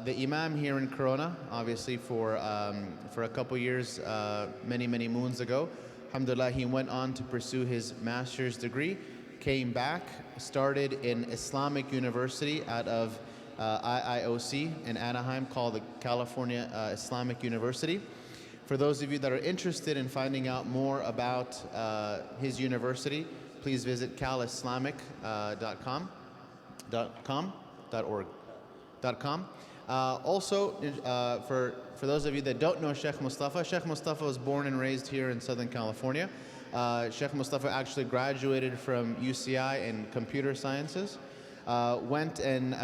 the Imam here in Corona, obviously for a couple years, many moons ago. Alhamdulillah, he went on to pursue his master's degree, came back, started in Islamic University out of IIOC in Anaheim called the California Islamic University. For those of you that are interested in finding out more about his university, please visit calislamic.com. Also, for those of you that don't know Sheikh Mustafa was born and raised here in Southern California. Sheikh Mustafa actually graduated from UCI in computer sciences. Went and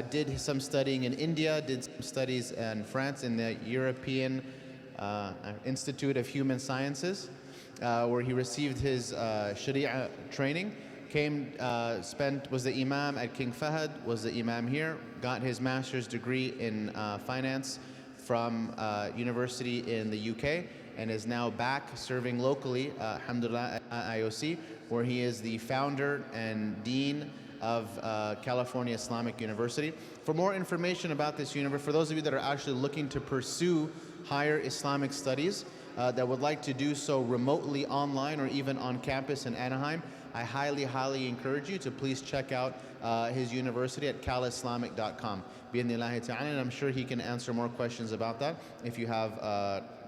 did some studying in India, did some studies in France in the European Institute of Human Sciences, where he received his Sharia training. Was the Imam at King Fahd, was the Imam here, got his master's degree in finance from university in the UK, and is now back serving locally, alhamdulillah, at IOC, where he is the founder and dean of California Islamic University. For more information about this university, for those of you that are actually looking to pursue higher Islamic studies, that would like to do so remotely online or even on campus in Anaheim, I highly encourage you to please check out his university at calislamic.com. Bi'idhnillahi ta'ala, and I'm sure he can answer more questions about that if you have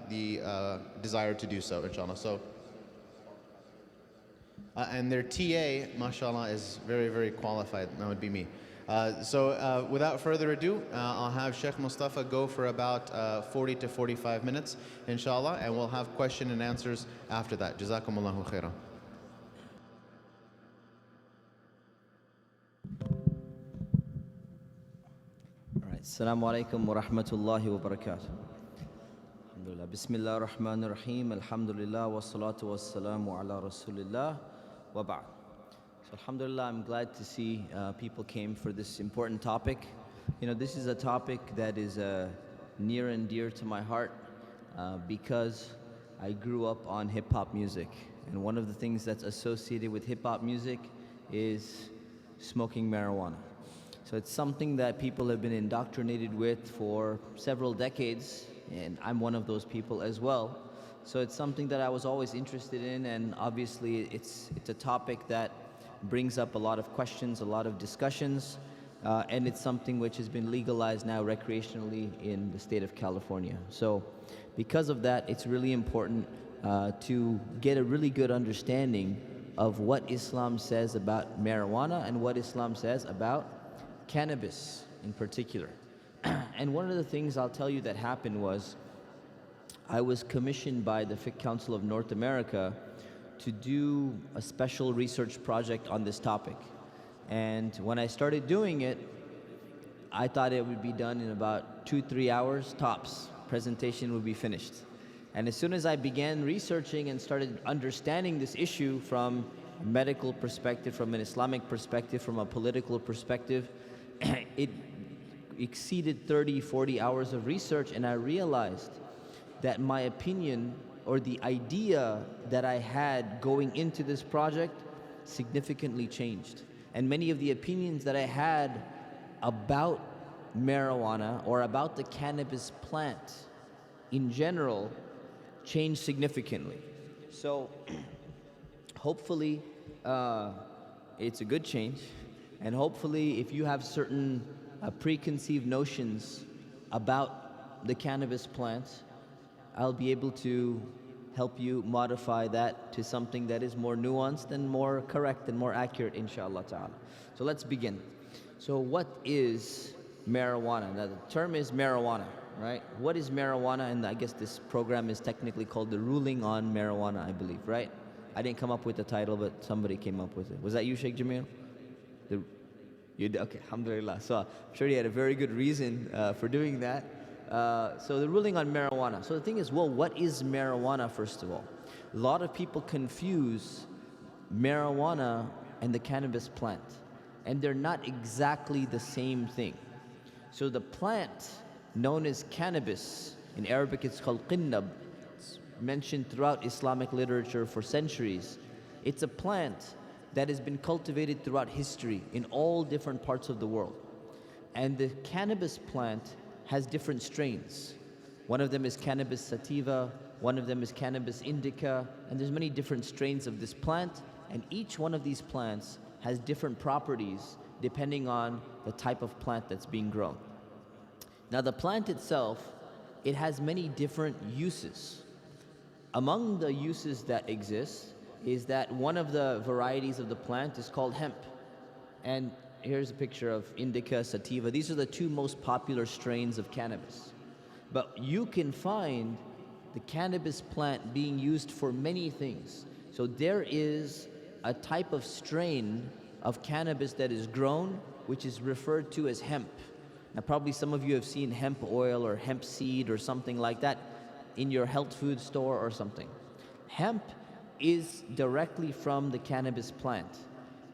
the desire to do so, inshallah. So, and their TA, mashallah, is very qualified. That would be me. So without further ado, I'll have Sheikh Mustafa go for about 40 to 45 minutes, inshallah, and we'll have question and answers after that. Jazakumullahu khairan. Assalamu alaikum wa rahmatullahi wa barakatuh. Alhamdulillah. Bismillah ar-Rahman ar-Rahim. Alhamdulillah wa salatu wa salamu ala Rasulillah wa ba'd. So alhamdulillah, I'm glad to see people came for this important topic. You know, this is a topic that is near and dear to my heart because I grew up on hip-hop music. And one of the things that's associated with hip-hop music is smoking marijuana. So it's something that people have been indoctrinated with for several decades, and I'm one of those people as well. So it's something that I was always interested in, and obviously it's a topic that brings up a lot of questions, a lot of discussions, and it's something which has been legalized now recreationally in the state of California. So because of that, it's really important to get a really good understanding of what Islam says about marijuana and what Islam says about cannabis in particular. And one of the things I'll tell you that happened was I was commissioned by the Fiqh Council of North America to do a special research project on this topic. And when I started doing it, I thought it would be done in about 2-3 hours tops. Presentation would be finished. And as soon as I began researching and started understanding this issue from a medical perspective, from an Islamic perspective, from a political perspective, it exceeded 30-40 hours of research, and I realized that my opinion or the idea that I had going into this project significantly changed. And many of the opinions that I had about marijuana or about the cannabis plant in general changed significantly. So hopefully it's a good change. And hopefully, if you have certain preconceived notions about the cannabis plant, I'll be able to help you modify that to something that is more nuanced and more correct and more accurate, inshallah ta'ala. So let's begin. So what is marijuana? Now the term is marijuana, right? What is marijuana? And I guess this program is technically called the ruling on marijuana, I believe, right? I didn't come up with the title, but somebody came up with it. Was that you, Sheikh Jamil? You did? Okay, alhamdulillah. So I'm sure he had a very good reason for doing that. So the ruling on marijuana. So the thing is, well, what is marijuana, first of all? A lot of people confuse marijuana and the cannabis plant, and they're not exactly the same thing. So the plant known as cannabis, in Arabic it's called qinnab, it's mentioned throughout Islamic literature for centuries. It's a plant that has been cultivated throughout history in all different parts of the world. And the cannabis plant has different strains. One of them is cannabis sativa, one of them is cannabis indica, and there's many different strains of this plant, and each one of these plants has different properties depending on the type of plant that's being grown. Now the plant itself, it has many different uses. Among the uses that exist is that one of the varieties of the plant is called hemp. And here's a picture of indica, sativa. These are the two most popular strains of cannabis. But you can find the cannabis plant being used for many things. So there is a type of strain of cannabis that is grown, which is referred to as hemp. Now probably some of you have seen hemp oil or hemp seed or something like that in your health food store or something. Hemp is directly from the cannabis plant,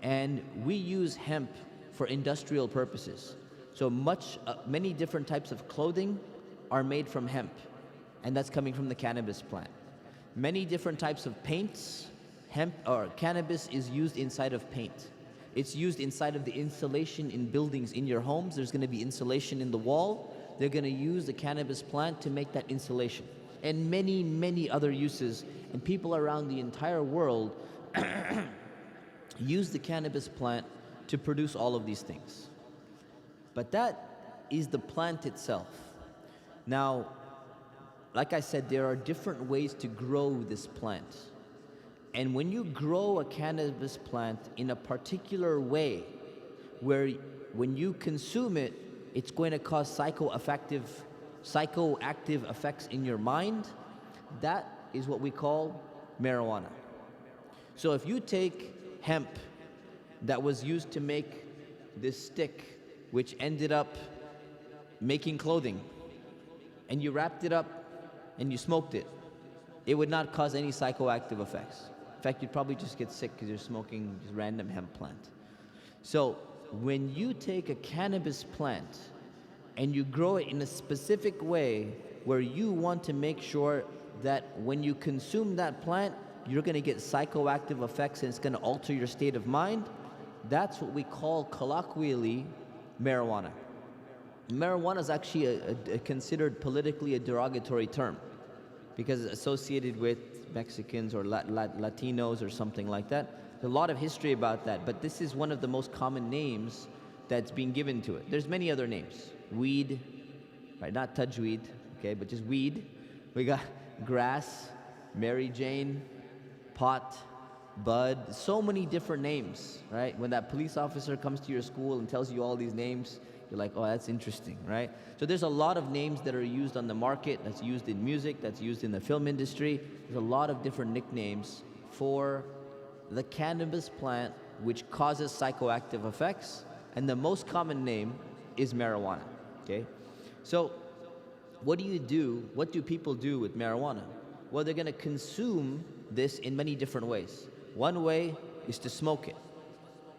and we use hemp for industrial purposes. So many different types of clothing are made from hemp, and that's coming from the cannabis plant. Many different types of paints, hemp or cannabis is used inside of paint. It's used inside of the insulation in buildings in your homes. There's going to be insulation in the wall. They're going to use the cannabis plant to make that insulation, and many, many other uses. And people around the entire world use the cannabis plant to produce all of these things. But that is the plant itself. Now, like I said, there are different ways to grow this plant. And when you grow a cannabis plant in a particular way, where when you consume it, it's going to cause psychoactive effects in your mind, that is what we call marijuana. So if you take hemp that was used to make this stick, which ended up making clothing, and you wrapped it up and you smoked it, it would not cause any psychoactive effects. In fact, you'd probably just get sick because you're smoking just random hemp plant. So when you take a cannabis plant and you grow it in a specific way where you want to make sure that when you consume that plant, you're going to get psychoactive effects and it's going to alter your state of mind, that's what we call colloquially marijuana. Marijuana is actually considered politically a derogatory term because it's associated with Mexicans or Latinos or something like that. There's a lot of history about that, but this is one of the most common names that's being given to it. There's many other names. Weed, right? Not tajweed, okay, but just weed. We got grass, Mary Jane, pot, bud, so many different names, right? When that police officer comes to your school and tells you all these names, you're like, oh, that's interesting, right? So there's a lot of names that are used on the market, that's used in music, that's used in the film industry. There's a lot of different nicknames for the cannabis plant, which causes psychoactive effects, and the most common name is marijuana, okay? So what do people do with marijuana? Well, they're gonna consume this in many different ways. One way is to smoke it.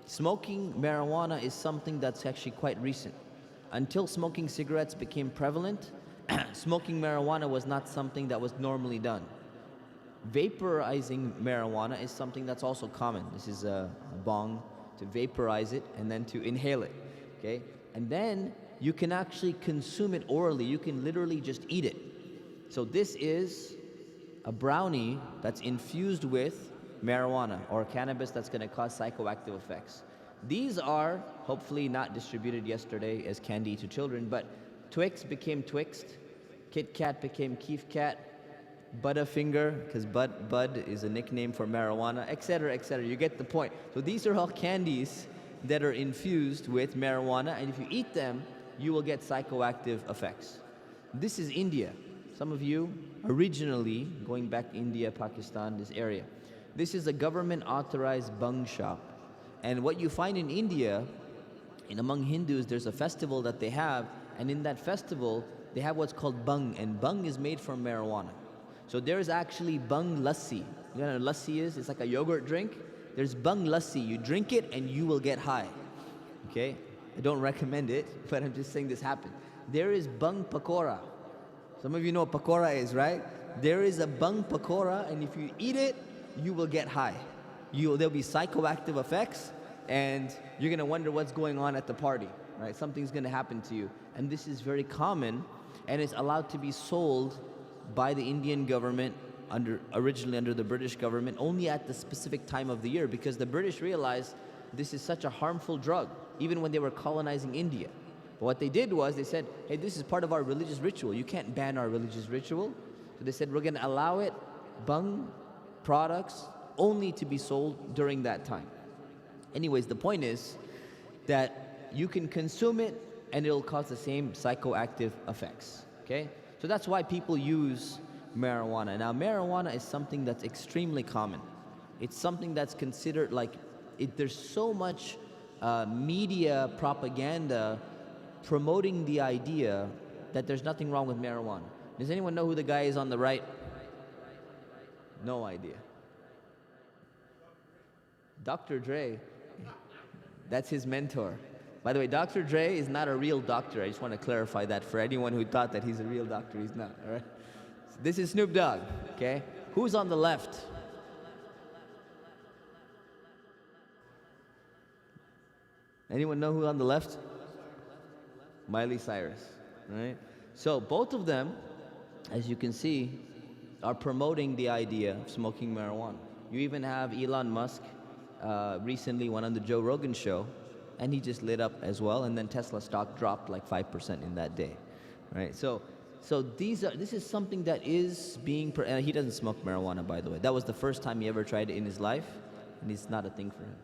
Smoking marijuana is something that's actually quite recent. Until smoking cigarettes became prevalent, smoking marijuana was not something that was normally done. Vaporizing marijuana is something that's also common. This is a bong, to vaporize it and then to inhale it, okay? And then you can actually consume it orally. You can literally just eat it. So this is a brownie that's infused with marijuana or cannabis that's going to cause psychoactive effects. These are hopefully not distributed yesterday as candy to children, but Twix became Twixt, Kit Kat became Keef Kat, Butterfinger, because Bud is a nickname for marijuana, etc., etc. You get the point. So these are all candies that are infused with marijuana, and if you eat them, you will get psychoactive effects. This is India. Some of you originally, going back India, Pakistan, this area. This is a government authorized bung shop. And what you find in India, among Hindus, there's a festival that they have, and in that festival, they have what's called bung, and bung is made from marijuana. So there's actually bung lassi. You know what lassi is? It's like a yogurt drink. There's bung lassi. You drink it and you will get high. Okay? I don't recommend it, but I'm just saying this happened. There is bung pakora. Some of you know what pakora is, right? There is a bung pakora, and if you eat it, you will get high. There'll be psychoactive effects, and you're gonna wonder what's going on at the party, right? Something's going to happen to you. And this is very common, and it's allowed to be sold by the Indian government originally under the British government only at the specific time of the year, because the British realized this is such a harmful drug, even when they were colonizing India. But what they did was they said, hey, this is part of our religious ritual. You can't ban our religious ritual. So they said, we're going to allow it, bhang products, only to be sold during that time. Anyways, the point is that you can consume it and it'll cause the same psychoactive effects, okay? So that's why people use marijuana. Now, marijuana is something that's extremely common. It's something that's considered like, there's so much media propaganda promoting the idea that there's nothing wrong with marijuana. Does anyone know who the guy is on the right? No idea. Dr. Dre. That's his mentor. By the way, Dr. Dre is not a real doctor. I just want to clarify that for anyone who thought that he's a real doctor. He's not, all right? So this is Snoop Dogg, okay? Who's on the left? Anyone know who's on the left? Miley Cyrus, right? So both of them, as you can see, are promoting the idea of smoking marijuana. You even have Elon Musk recently went on the Joe Rogan show, and he just lit up as well, and then Tesla stock dropped like 5% in that day, right? So this is something that is being, and he doesn't smoke marijuana, by the way. That was the first time he ever tried it in his life, and it's not a thing for him,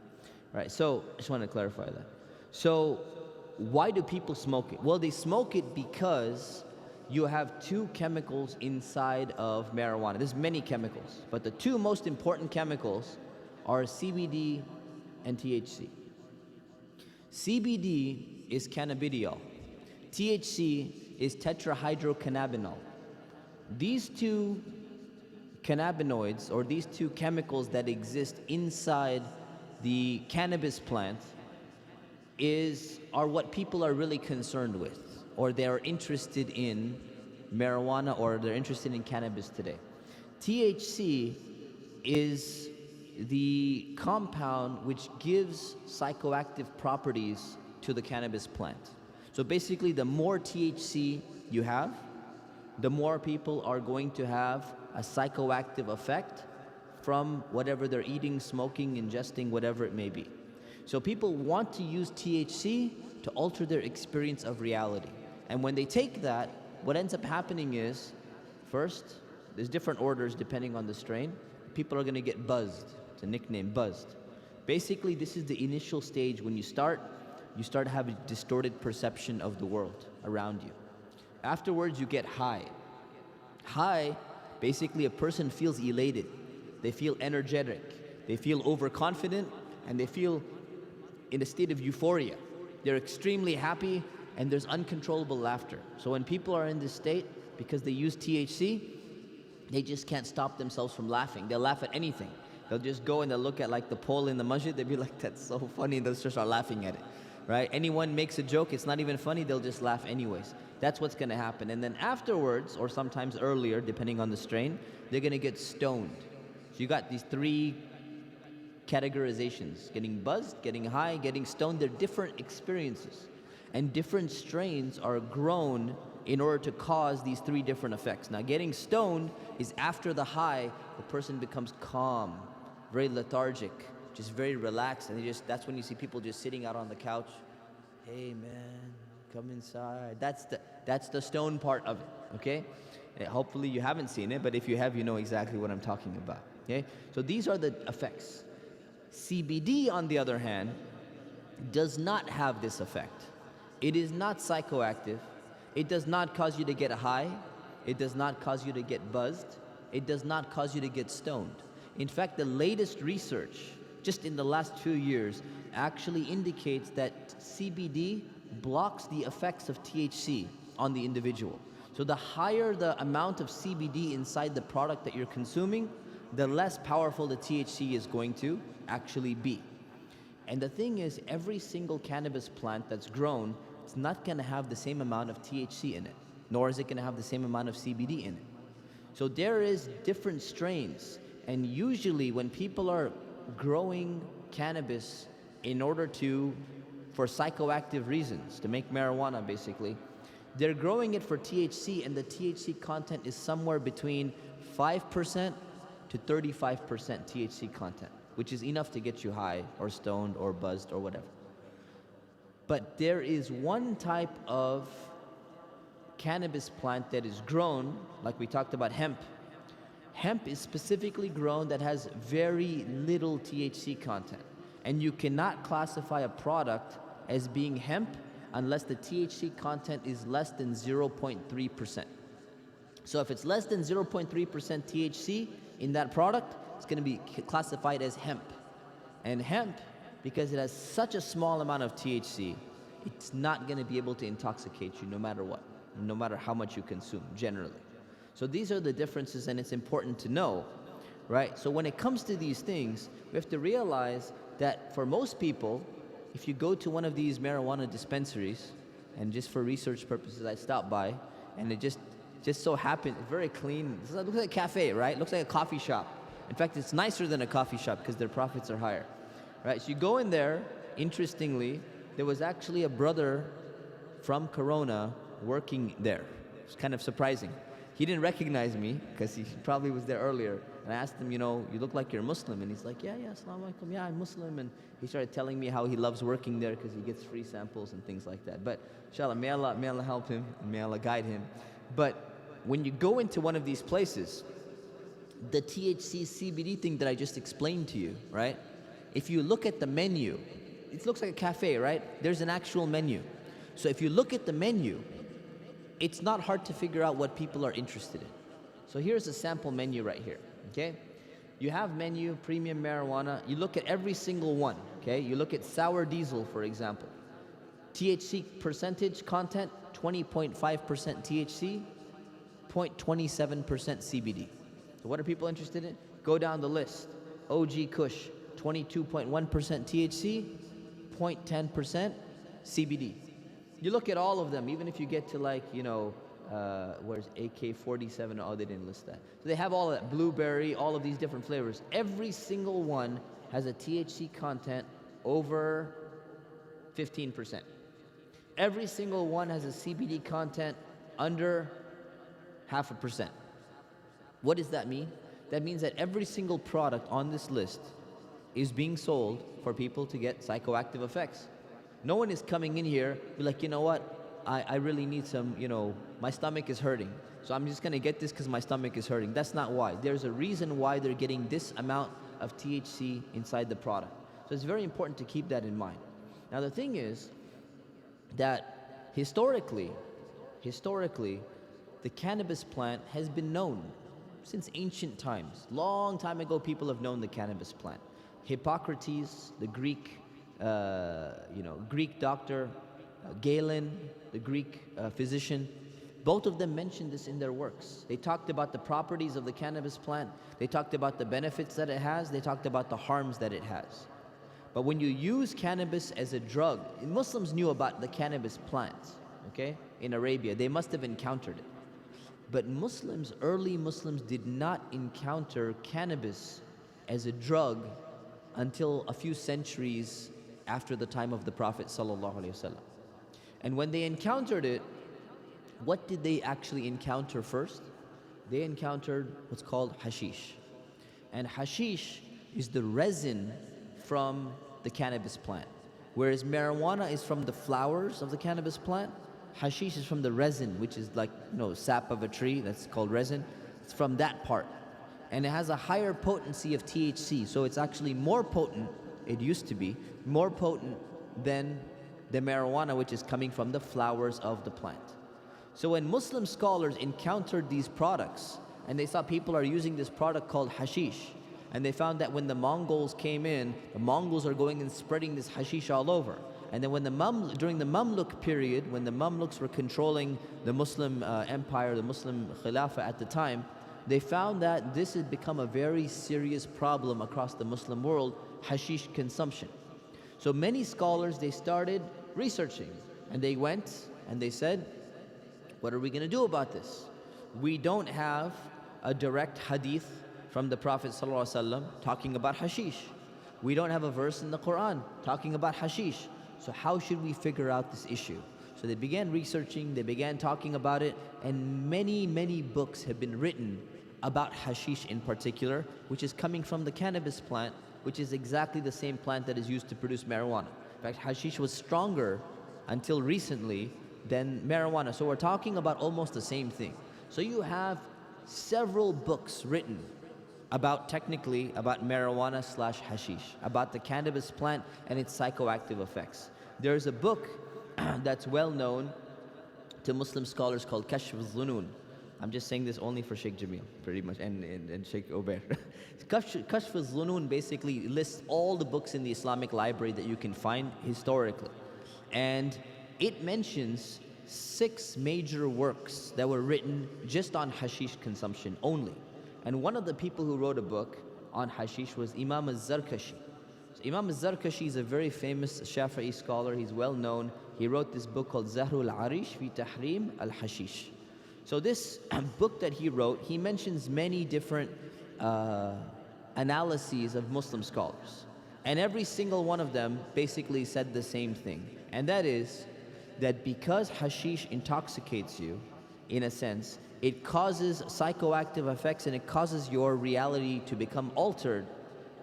right? So I just want to clarify that. So why do people smoke it? Well, they smoke it because you have two chemicals inside of marijuana. There's many chemicals, but the two most important chemicals are CBD and THC. CBD is cannabidiol. THC is tetrahydrocannabinol. These two cannabinoids, or these two chemicals that exist inside the cannabis plant, are what people are really concerned with, or they are interested in marijuana, or they're interested in cannabis today. THC is the compound which gives psychoactive properties to the cannabis plant. So basically, the more THC you have, the more people are going to have a psychoactive effect from whatever they're eating, smoking, ingesting, whatever it may be. So people want to use THC to alter their experience of reality. And when they take that, what ends up happening is, first, there's different orders depending on the strain. People are going to get buzzed. It's a nickname, buzzed. Basically, this is the initial stage. When you start having distorted perception of the world around you. Afterwards, you get high. High, basically a person feels elated. They feel energetic. They feel overconfident, and they feel in a state of euphoria. They're extremely happy, and there's uncontrollable laughter. So when people are in this state, because they use THC, they just can't stop themselves from laughing. They'll laugh at anything. They'll just go and they'll look at like the pole in the masjid, they'll be like, that's so funny, and they'll just start laughing at it, right? Anyone makes a joke, it's not even funny, they'll just laugh anyways. That's what's gonna happen. And then afterwards, or sometimes earlier, depending on the strain, they're gonna get stoned. So you got these three categorizations: getting buzzed, getting high, getting stoned. They're different experiences. And different strains are grown in order to cause these three different effects. Now, getting stoned is after the high, the person becomes calm, very lethargic, just very relaxed, and that's when you see people just sitting out on the couch. Hey man, come inside. That's the stone part of it, okay? And hopefully you haven't seen it, but if you have, you know exactly what I'm talking about, okay? So these are the effects. CBD, on the other hand, does not have this effect. It is not psychoactive. It does not cause you to get high. It does not cause you to get buzzed. It does not cause you to get stoned. In fact, the latest research, just in the last few years, actually indicates that CBD blocks the effects of THC on the individual. So the higher the amount of CBD inside the product that you're consuming, the less powerful the THC is going to actually be. And the thing is, every single cannabis plant that's grown, it's not going to have the same amount of THC in it, nor is it going to have the same amount of CBD in it. So there is different strains, and usually when people are growing cannabis in order to for psychoactive reasons, to make marijuana basically. They're growing it for THC, and the THC content is somewhere between 5% to 35% THC content, which is enough to get you high or stoned or buzzed or whatever. But there is one type of cannabis plant that is grown, like we talked about hemp. Hemp is specifically grown that has very little THC content. And you cannot classify a product as being hemp unless the THC content is less than 0.3%. So if it's less than 0.3% THC in that product, it's going to be classified as hemp. And hemp, because it has such a small amount of THC, it's not going to be able to intoxicate you no matter what, no matter how much you consume, generally. So these are the differences, and it's important to know, right? So when it comes to these things, we have to realize that for most people, if you go to one of these marijuana dispensaries, and just for research purposes, I stopped by, and it just so happened, very clean. It looks like a cafe, right? It looks like a coffee shop. In fact, it's nicer than a coffee shop because their profits are higher, right? So you go in there, interestingly, there was actually a brother from Corona working there. It's kind of surprising. He didn't recognize me because he probably was there earlier. And I asked him, you know, you look like you're Muslim. And he's like, yeah, assalamu alaikum, yeah, I'm Muslim. And he started telling me how he loves working there because he gets free samples and things like that. But inshallah, may Allah help him and may Allah guide him. But when you go into one of these places, the THC CBD thing that I just explained to you, right? If you look at the menu, it looks like a cafe, right? There's an actual menu. So if you look at the menu, it's not hard to figure out what people are interested in. So here's a sample menu right here, okay? You have menu, premium marijuana. You look at every single one, okay? You look at sour diesel, for example. THC percentage content, 20.5% THC, 0.27% CBD. So what are people interested in? Go down the list. OG Kush, 22.1% THC, 0.10% CBD. You look at all of them, even if you get to like, you know, where's AK-47? Oh, they didn't list that. So they have all of that, blueberry, all of these different flavors. Every single one has a THC content over 15%. Every single one has a CBD content under 0.5%. What does that mean? That means that every single product on this list is being sold for people to get psychoactive effects. No one is coming in here, be like, you know what, I really need some, you know, my stomach is hurting, so I'm just gonna get this because my stomach is hurting. That's not why. There's a reason why they're getting this amount of THC inside the product. So it's very important to keep that in mind. Now the thing is that historically, the cannabis plant has been known since ancient times. Long time ago, people have known the cannabis plant. Hippocrates, the Greek doctor, Galen, the Greek physician, both of them mentioned this in their works. They talked about the properties of the cannabis plant. They talked about the benefits that it has. They talked about the harms that it has. But when you use cannabis as a drug, Muslims knew about the cannabis plant, okay, in Arabia. They must have encountered it. But early Muslims did not encounter cannabis as a drug until a few centuries after the time of the Prophet ﷺ. And when they encountered it, what did they actually encounter first? They encountered what's called hashish. And hashish is the resin from the cannabis plant. Whereas marijuana is from the flowers of the cannabis plant, hashish is from the resin, which is like, you know, sap of a tree, that's called resin. It's from that part. And it has a higher potency of THC, so it's actually more potent, it used to be, more potent than the marijuana, which is coming from the flowers of the plant. So when Muslim scholars encountered these products, and they saw people are using this product called hashish, and they found that when the Mongols came in, the Mongols are going and spreading this hashish all over. And then when during the Mamluk period, when the Mamluks were controlling the Muslim empire, the Muslim Khilafah at the time, they found that this had become a very serious problem across the Muslim world, hashish consumption. So many scholars, they started researching, and they went and they said, what are we going to do about this? We don't have a direct hadith from the Prophet ﷺ talking about hashish. We don't have a verse in the Quran talking about hashish. So how should we figure out this issue? So they began researching, they began talking about it, and many books have been written about hashish in particular, which is coming from the cannabis plant, which is exactly the same plant that is used to produce marijuana. In fact, hashish was stronger until recently than marijuana. So we're talking about almost the same thing. So you have several books written technically about marijuana slash hashish, about the cannabis plant and its psychoactive effects. There's a book that's well known to Muslim scholars called Kashf al-Zunun. I'm just saying this only for Sheikh Jamil, pretty much, and Sheikh Ubair. Kashf al-Zunun basically lists all the books in the Islamic library that you can find historically. And it mentions 6 major works that were written just on hashish consumption only. And one of the people who wrote a book on hashish was Imam al-Zarkashi. So Imam al-Zarkashi is a very famous Shafi'i scholar. He's well known. He wrote this book called Zahrul Arish fi Tahrim al-Hashish. So this book that he wrote, he mentions many different analyses of Muslim scholars. And every single one of them basically said the same thing. And that is that because hashish intoxicates you, in a sense, it causes psychoactive effects and it causes your reality to become altered,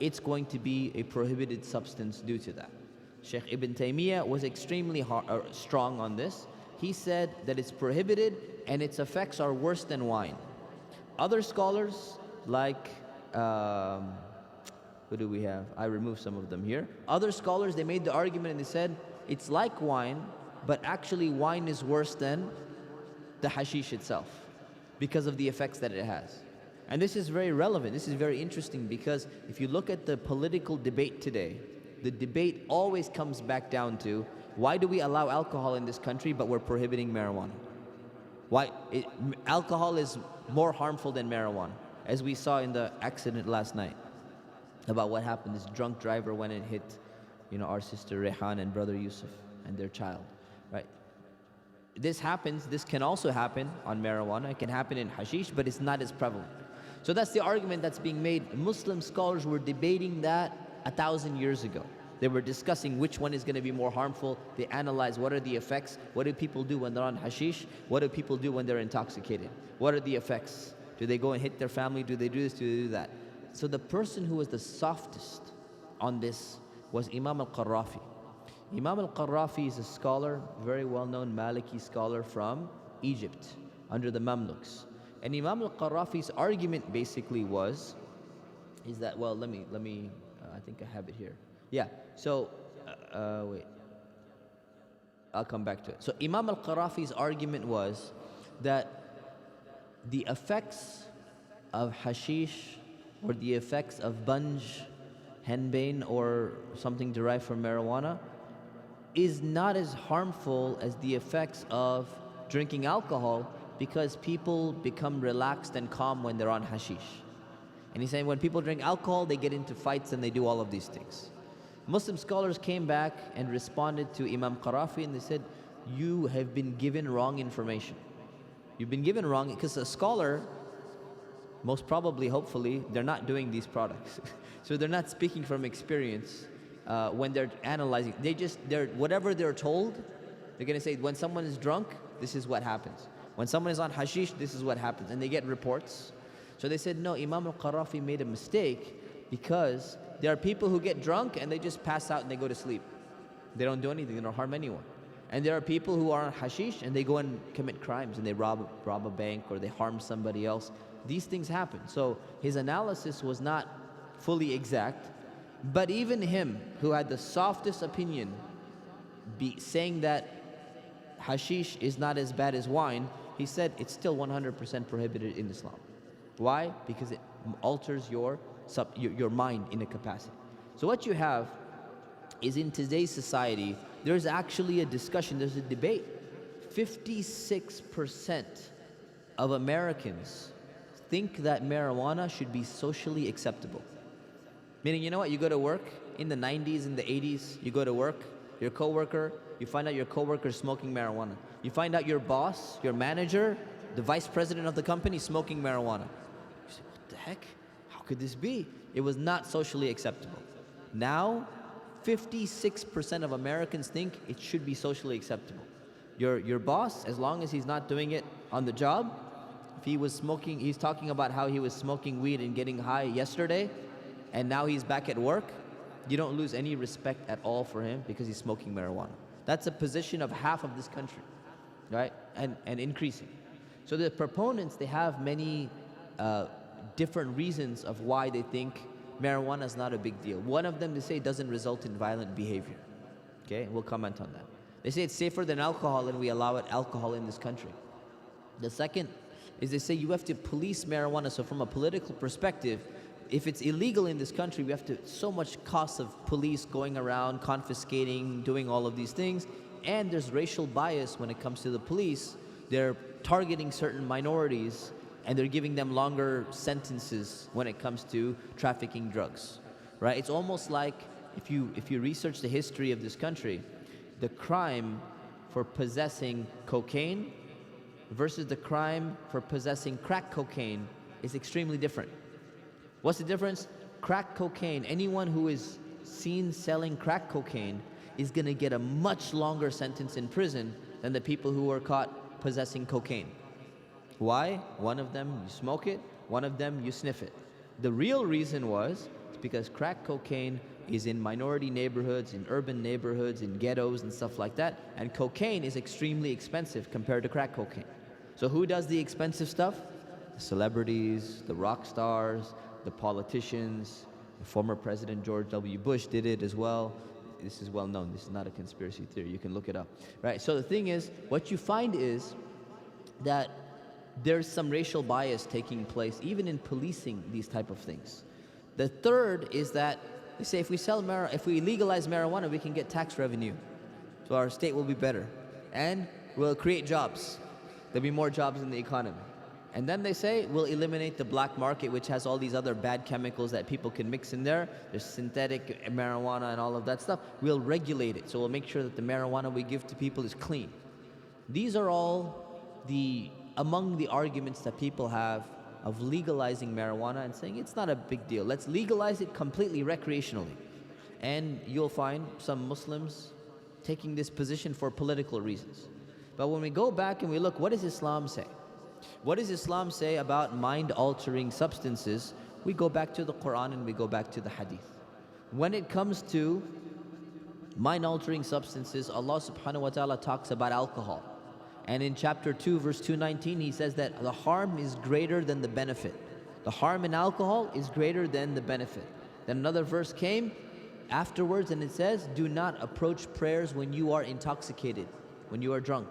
it's going to be a prohibited substance due to that. Sheikh Ibn Taymiyyah was extremely strong on this. He said that it's prohibited and its effects are worse than wine. Other scholars like, who do we have? I removed some of them here. Other scholars, they made the argument and they said, it's like wine, but actually wine is worse than the hashish itself because of the effects that it has. And this is very relevant, this is very interesting, because if you look at the political debate today, the debate always comes back down to, why do we allow alcohol in this country but we're prohibiting marijuana? Alcohol is more harmful than marijuana, as we saw in the accident last night about what happened. This drunk driver went and hit, our sister Rehan and brother Yusuf and their child, right? This happens, this can also happen on marijuana, it can happen in hashish, but it's not as prevalent. So that's the argument that's being made. Muslim scholars were debating that 1,000 years ago. They were discussing which one is going to be more harmful. They analyzed what are the effects, what do people do when they're on hashish, what do people do when they're intoxicated, what are the effects, do they go and hit their family, do they do this, do they do that. So the person who was the softest on this was Imam al-Qarrafi. Imam al-Qarrafi is a scholar, very well-known Maliki scholar from Egypt under the Mamluks. And Imam al-Qarrafi's argument basically is that, well, let me I think I have it here. Yeah, so, wait. I'll come back to it. So Imam al-Qarrafi's argument was that the effects of hashish or the effects of banj, henbane, or something derived from marijuana is not as harmful as the effects of drinking alcohol, because people become relaxed and calm when they're on hashish. And he's saying when people drink alcohol, they get into fights and they do all of these things. Muslim scholars came back and responded to Imam Qarrafi and they said, you have been given wrong information. You've been given wrong, because a scholar, most probably, hopefully, they're not doing these products. So they're not speaking from experience when they're analyzing. Whatever they're told, they're going to say, when someone is drunk, this is what happens. When someone is on hashish, this is what happens. And they get reports. So they said, no, Imam al-Qarrafi made a mistake, because there are people who get drunk and they just pass out and they go to sleep. They don't do anything, they don't harm anyone. And there are people who are on hashish and they go and commit crimes and they rob a bank or they harm somebody else. These things happen. So his analysis was not fully exact, but even him, who had the softest opinion, saying that hashish is not as bad as wine, he said it's still 100% prohibited in Islam. Why? Because it alters your mind in a capacity. So what you have is, in today's society, there's actually a discussion, there's a debate. 56% of Americans think that marijuana should be socially acceptable. Meaning, you know what, you go to work in the 90s, in the 80s, you go to work, your coworker, you find out your coworker is smoking marijuana. You find out your boss, your manager, the vice president of the company smoking marijuana. You say, what the heck? How could this be? It was not socially acceptable. Now, 56% of Americans think it should be socially acceptable. Your boss, as long as he's not doing it on the job, if he was smoking, he's talking about how he was smoking weed and getting high yesterday, and now he's back at work, you don't lose any respect at all for him because he's smoking marijuana. That's a position of half of this country, right? And increasing. So the proponents, they have many different reasons of why they think marijuana is not a big deal. One of them, they say it doesn't result in violent behavior. Okay, we'll comment on that. They say it's safer than alcohol and we allow alcohol in this country. The second is they say you have to police marijuana. So from a political perspective, if it's illegal in this country, we have to, so much cost of police going around, confiscating, doing all of these things. And there's racial bias when it comes to the police. They're targeting certain minorities and they're giving them longer sentences when it comes to trafficking drugs, right? It's almost like if you research the history of this country, the crime for possessing cocaine versus the crime for possessing crack cocaine is extremely different. What's the difference? Crack cocaine, anyone who is seen selling crack cocaine is going to get a much longer sentence in prison than the people who are caught possessing cocaine. Why? One of them you smoke it, one of them you sniff it. The real reason was it's because crack cocaine is in minority neighborhoods, in urban neighborhoods, in ghettos and stuff like that, and cocaine is extremely expensive compared to crack cocaine. So who does the expensive stuff? The celebrities, the rock stars, the politicians. The former President George W. Bush did it as well. This is well known. This is not a conspiracy theory. You can look it up. Right? So the thing is, what you find is that there's some racial bias taking place even in policing these type of things. The third is that they say if we legalize marijuana, we can get tax revenue. So our state will be better. And we'll create jobs. There'll be more jobs in the economy. And then they say we'll eliminate the black market, which has all these other bad chemicals that people can mix in there. There's synthetic marijuana and all of that stuff. We'll regulate it. So we'll make sure that the marijuana we give to people is clean. These are all among the arguments that people have of legalizing marijuana and saying it's not a big deal. Let's legalize it completely recreationally. And you'll find some Muslims taking this position for political reasons. But when we go back and we look, what does Islam say? What does Islam say about mind-altering substances? We go back to the Quran and we go back to the Hadith. When it comes to mind-altering substances, Allah subhanahu wa ta'ala talks about alcohol. And in chapter 2, verse 219, he says that the harm is greater than the benefit. The harm in alcohol is greater than the benefit. Then another verse came afterwards and it says, do not approach prayers when you are intoxicated, when you are drunk.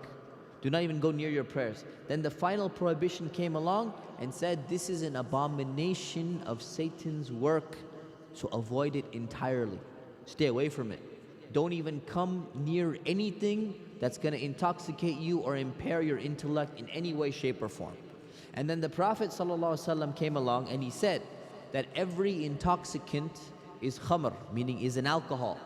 Do not even go near your prayers. Then the final prohibition came along and said, this is an abomination of Satan's work, so avoid it entirely. Stay away from it. Don't even come near anything that's going to intoxicate you or impair your intellect in any way, shape, or form. And then the Prophet ﷺ came along and he said that every intoxicant is khamr, meaning is an alcohol.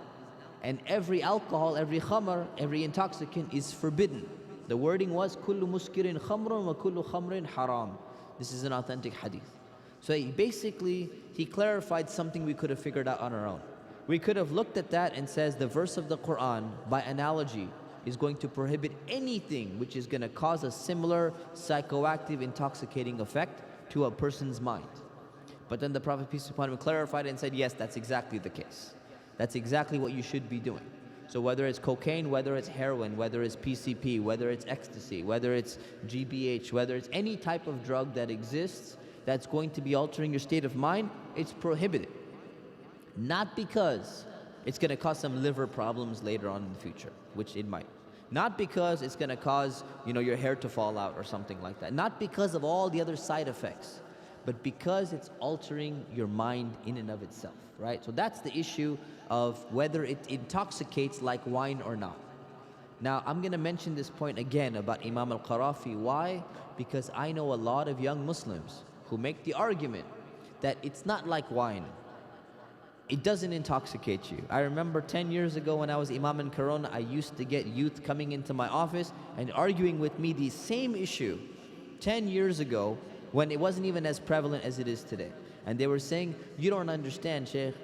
And every alcohol, every khamr, every intoxicant is forbidden. The wording was, kullu muskirin khamrun wa kullu khamrin haram. This is an authentic hadith. So he clarified something we could have figured out on our own. We could have looked at that and says the verse of the Quran, by analogy, is going to prohibit anything which is going to cause a similar psychoactive, intoxicating effect to a person's mind. But then the Prophet, peace be upon him, clarified and said, yes, that's exactly the case. That's exactly what you should be doing. So whether it's cocaine, whether it's heroin, whether it's PCP, whether it's ecstasy, whether it's GBH, whether it's any type of drug that exists that's going to be altering your state of mind, it's prohibited. Not because it's going to cause some liver problems later on in the future, which it might. Not because it's going to cause, your hair to fall out or something like that. Not because of all the other side effects, but because it's altering your mind in and of itself, right? So that's the issue of whether it intoxicates like wine or not. Now, I'm going to mention this point again about Imam al-Qarafi. Why? Because I know a lot of young Muslims who make the argument that it's not like wine. It doesn't intoxicate you. I remember 10 years ago when I was Imam in Corona, I used to get youth coming into my office and arguing with me the same issue 10 years ago when it wasn't even as prevalent as it is today. And they were saying, you don't understand, Sheikh.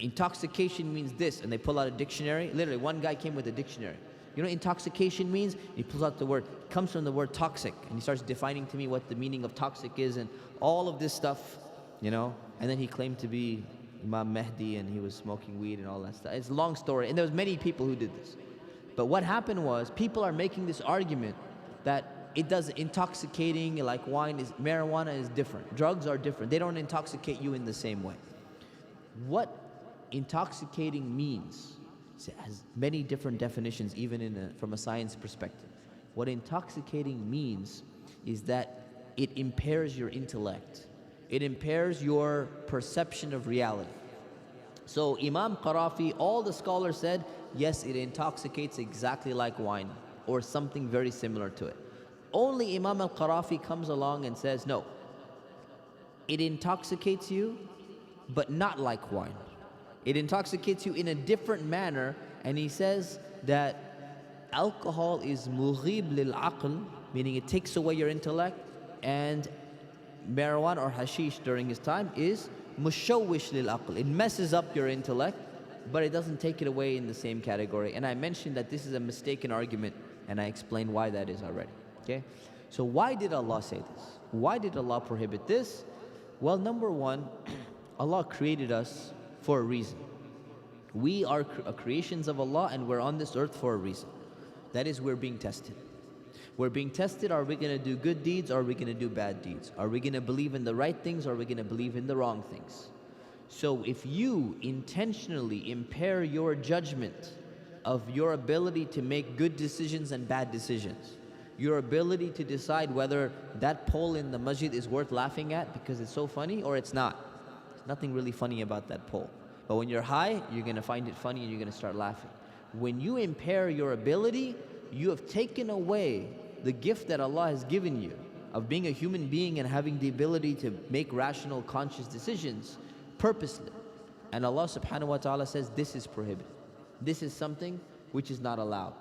intoxication means this, and they pull out a dictionary. Literally, one guy came with a dictionary. You know what intoxication means? He pulls out the word, it comes from the word toxic, and he starts defining to me what the meaning of toxic is and all of this stuff, you know. And then he claimed to be Imam Mahdi, and he was smoking weed and all that stuff. It's a long story, and there was many people who did this. But what happened was, people are making this argument that it does intoxicating, like wine is, marijuana is different. Drugs are different. They don't intoxicate you in the same way. What intoxicating means, it has many different definitions, even from a science perspective. What intoxicating means is that it impairs your intellect. It impairs your perception of reality. So Imam Qarafi, all the scholars said, yes, it intoxicates exactly like wine or something very similar to it. Only Imam al-Qarafi comes along and says, no, it intoxicates you, but not like wine. It intoxicates you in a different manner, and he says that alcohol is mughib lil aql, meaning it takes away your intellect, and marijuana or hashish during his time is mushawwish lil aql. It messes up your intellect, but it doesn't take it away in the same category. And I mentioned that this is a mistaken argument, and I explained why that is already. Okay? So why did Allah say this? Why did Allah prohibit this? Well, number one, Allah created us for a reason. We are creations of Allah, and we're on this earth for a reason. That is, we're being tested. We're being tested. Are we going to do good deeds, or are we going to do bad deeds? Are we going to believe in the right things, or are we going to believe in the wrong things? So if you intentionally impair your judgment of your ability to make good decisions and bad decisions, your ability to decide whether that pole in the masjid is worth laughing at because it's so funny or it's not. There's nothing really funny about that pole. But when you're high, you're going to find it funny and you're going to start laughing. When you impair your ability, you have taken away the gift that Allah has given you of being a human being and having the ability to make rational, conscious decisions purposely. And Allah subhanahu wa ta'ala says this is prohibited. This is something which is not allowed,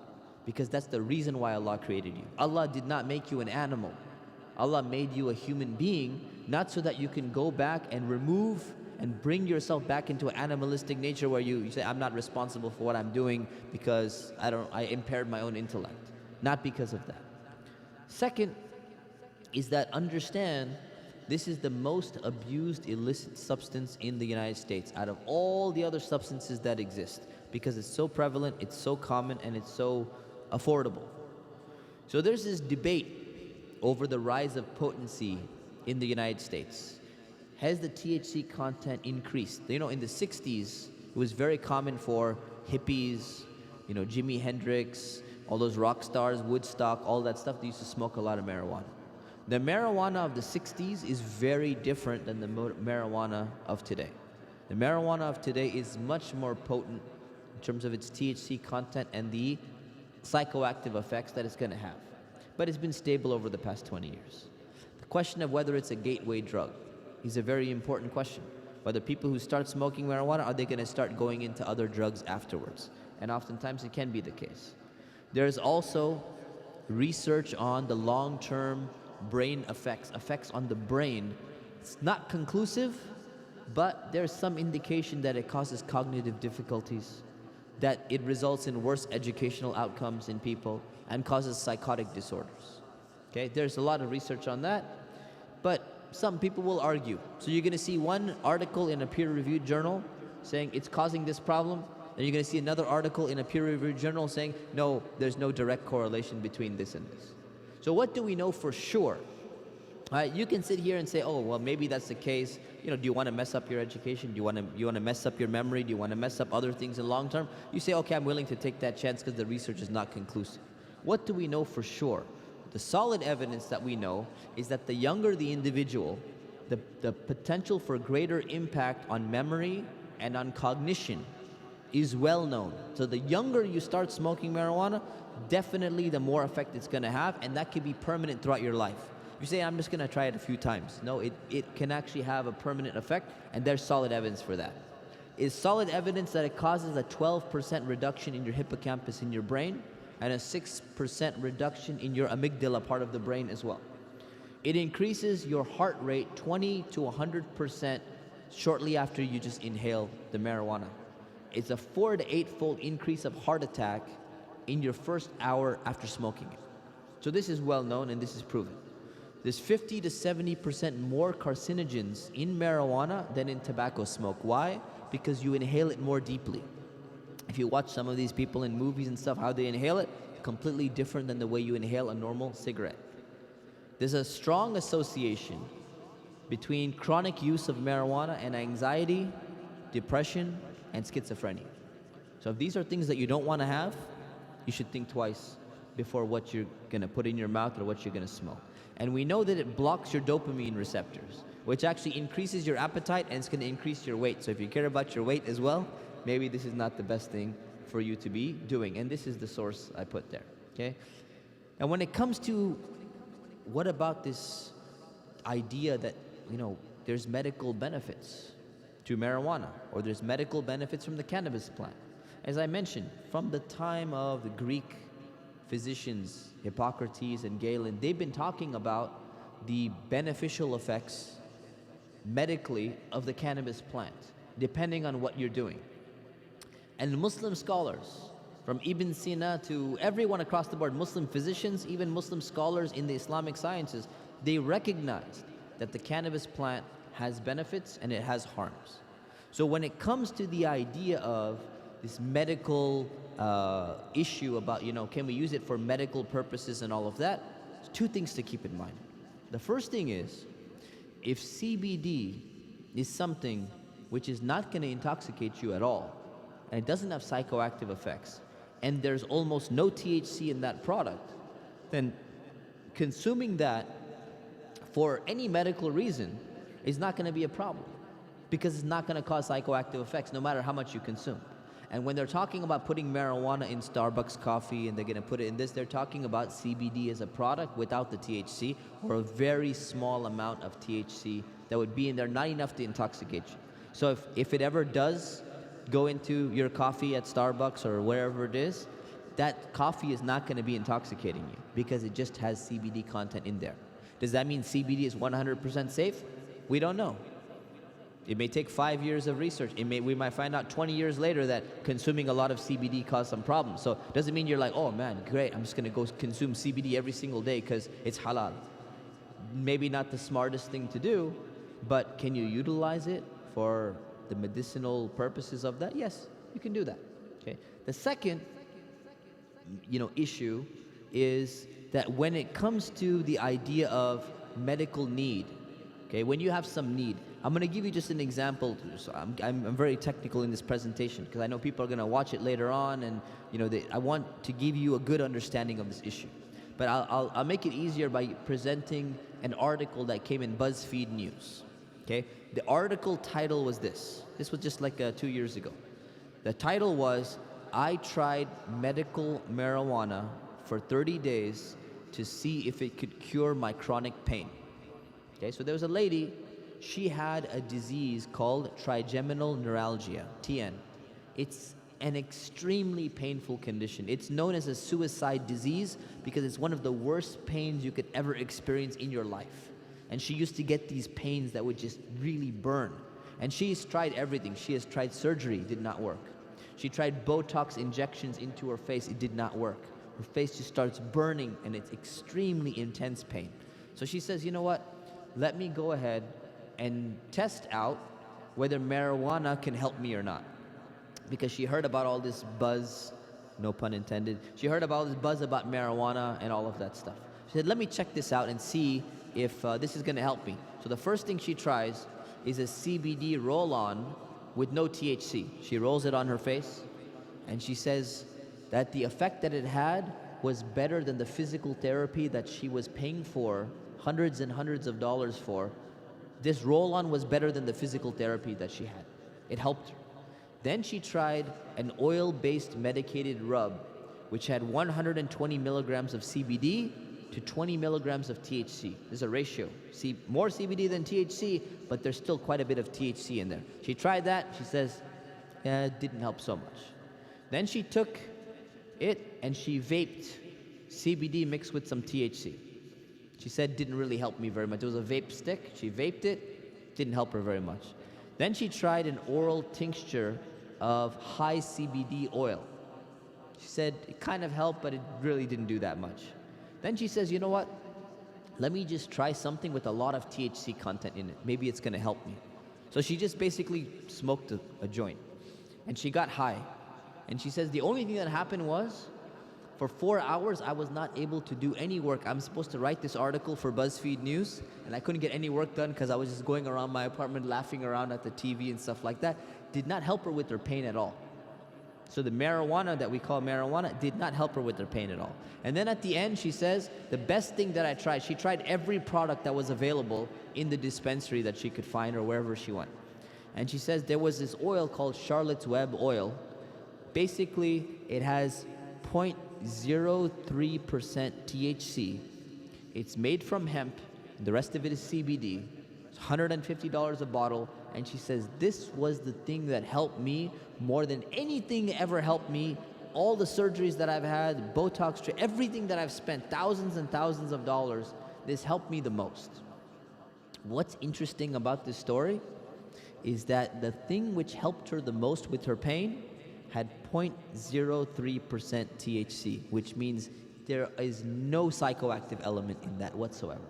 because that's the reason why Allah created you. Allah did not make you an animal. Allah made you a human being, not so that you can go back and remove and bring yourself back into an animalistic nature where you say, I'm not responsible for what I'm doing because I impaired my own intellect. Not because of that. Second is that understand this is the most abused illicit substance in the United States out of all the other substances that exist, because it's so prevalent, it's so common, and it's so affordable. So there's this debate over the rise of potency in the United States. Has the THC content increased? You know, in the 60s, it was very common for hippies, you know, Jimi Hendrix, all those rock stars, Woodstock, all that stuff, they used to smoke a lot of marijuana. The marijuana of the 60s is very different than the marijuana of today. The marijuana of today is much more potent in terms of its THC content and the psychoactive effects that it's going to have. But it's been stable over the past 20 years. The question of whether it's a gateway drug is a very important question. Whether people who start smoking marijuana, are they going to start going into other drugs afterwards? And oftentimes it can be the case. There's also research on the long-term brain effects on the brain. It's not conclusive, but there's some indication that it causes cognitive difficulties, that it results in worse educational outcomes in people, and causes psychotic disorders. Okay, there's a lot of research on that, but some people will argue. So you're going to see one article in a peer-reviewed journal saying it's causing this problem, and you're going to see another article in a peer-reviewed journal saying, no, there's no direct correlation between this and this. So what do we know for sure? You can sit here and say, oh, well, maybe that's the case. You know, do you want to mess up your education? Do you want to mess up your memory? Do you want to mess up other things in long term? You say, okay, I'm willing to take that chance because the research is not conclusive. What do we know for sure? The solid evidence that we know is that the younger the individual, the potential for greater impact on memory and on cognition is well known. So the younger you start smoking marijuana, definitely the more effect it's going to have, and that can be permanent throughout your life. You say, I'm just going to try it a few times. No, it can actually have a permanent effect, and there's solid evidence for that. Is solid evidence that it causes a 12% reduction in your hippocampus in your brain, and a 6% reduction in your amygdala part of the brain as well. It increases your heart rate 20 to 100% shortly after you just inhale the marijuana. It's a 4 to 8-fold increase of heart attack in your first hour after smoking it. So this is well known and this is proven. There's 50 to 70% more carcinogens in marijuana than in tobacco smoke. Why? Because you inhale it more deeply. If you watch some of these people in movies and stuff, how they inhale it, completely different than the way you inhale a normal cigarette. There's a strong association between chronic use of marijuana and anxiety, depression, and schizophrenia. So if these are things that you don't want to have, you should think twice before what you're going to put in your mouth or what you're going to smoke. And we know that it blocks your dopamine receptors, which actually increases your appetite and it's going to increase your weight. So if you care about your weight as well, maybe this is not the best thing for you to be doing. And this is the source I put there, okay? And when it comes to what about this idea that, there's medical benefits to marijuana or there's medical benefits from the cannabis plant. As I mentioned, from the time of the Greek physicians, Hippocrates and Galen, they've been talking about the beneficial effects medically of the cannabis plant, depending on what you're doing. And Muslim scholars, from Ibn Sina to everyone across the board, Muslim physicians, even Muslim scholars in the Islamic sciences, they recognized that the cannabis plant has benefits and it has harms. So when it comes to the idea of this medical issue about, can we use it for medical purposes and all of that, there's two things to keep in mind. The first thing is, if CBD is something which is not going to intoxicate you at all, and it doesn't have psychoactive effects, and there's almost no THC in that product, then consuming that for any medical reason is not going to be a problem, because it's not going to cause psychoactive effects no matter how much you consume. And when they're talking about putting marijuana in Starbucks coffee and they're going to put it in this, they're talking about CBD as a product without the THC, or a very small amount of THC that would be in there, not enough to intoxicate you. So if it ever does go into your coffee at Starbucks or wherever it is, that coffee is not going to be intoxicating you because it just has CBD content in there. Does that mean CBD is 100% safe? We don't know. It may take 5 years of research. We might find out 20 years later that consuming a lot of CBD caused some problems. So it doesn't mean you're like, oh man, great, I'm just going to go consume CBD every single day because it's halal. Maybe not the smartest thing to do, but can you utilize it for the medicinal purposes of that? Yes, you can do that. Okay. The second, issue is that when it comes to the idea of medical need, okay, when you have some need, I'm going to give you just an example. So I'm very technical in this presentation because I know people are going to watch it later on, and I want to give you a good understanding of this issue. But I'll make it easier by presenting an article that came in BuzzFeed News. Okay, the article title was this. This was just like 2 years ago. The title was, "I tried medical marijuana for 30 days to see if it could cure my chronic pain." Okay, so there was a lady, she had a disease called trigeminal neuralgia, TN. It's an extremely painful condition. It's known as a suicide disease because it's one of the worst pains you could ever experience in your life. And she used to get these pains that would just really burn. And she's tried everything. She has tried surgery, did not work. She tried Botox injections into her face, it did not work. Her face just starts burning and it's extremely intense pain. So she says, you know what? Let me go ahead and test out whether marijuana can help me or not. Because she heard about all this buzz, no pun intended, she heard about all this buzz about marijuana and all of that stuff. She said, let me check this out and see if this is gonna help me. So the first thing she tries is a CBD roll-on with no THC. She rolls it on her face and she says that the effect that it had was better than the physical therapy that she was paying for hundreds and hundreds of dollars for. This roll-on was better than the physical therapy that she had. It helped her. Then she tried an oil-based medicated rub, which had 120 milligrams of CBD to 20 milligrams of THC. There's a ratio. See, more CBD than THC, but there's still quite a bit of THC in there. She tried that. She says, it didn't help so much. Then she took it and she vaped CBD mixed with some THC. She said didn't really help me very much. It was a vape stick. She vaped it. Didn't help her very much. Then she tried an oral tincture of high CBD oil. She said it kind of helped, but it really didn't do that much. Then she says, you know what? Let me just try something with a lot of THC content in it. Maybe it's going to help me. So she just basically smoked a joint. And she got high. And she says the only thing that happened was, for 4 hours, I was not able to do any work. I'm supposed to write this article for BuzzFeed News, and I couldn't get any work done because I was just going around my apartment laughing around at the TV and stuff like that. Did not help her with her pain at all. So the marijuana that we call marijuana did not help her with her pain at all. And then at the end, she says, the best thing that I tried, she tried every product that was available in the dispensary that she could find or wherever she went. And she says there was this oil called Charlotte's Web oil. Basically, it has 0.03% THC. It's made from hemp. The rest of it is CBD. It's $150 a bottle. And she says, this was the thing that helped me more than anything ever helped me. All the surgeries that I've had, Botox, everything that I've spent, thousands and thousands of dollars, this helped me the most. What's interesting about this story is that the thing which helped her the most with her pain had 0.03% THC, which means there is no psychoactive element in that whatsoever.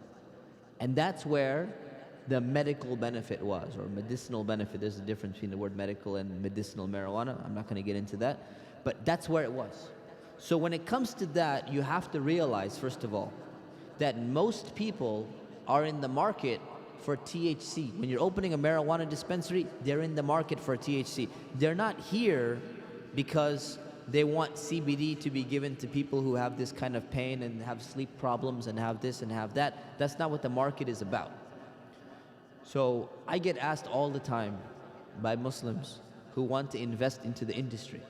And that's where the medical benefit was, or medicinal benefit. There's a difference between the word medical and medicinal marijuana. I'm not going to get into that, but that's where it was. So when it comes to that, you have to realize, first of all, that most people are in the market for THC. When you're opening a marijuana dispensary, they're in the market for THC. They're not here because they want CBD to be given to people who have this kind of pain and have sleep problems and have this and have that. That's not what the market is about. So I get asked all the time by Muslims who want to invest into the industry.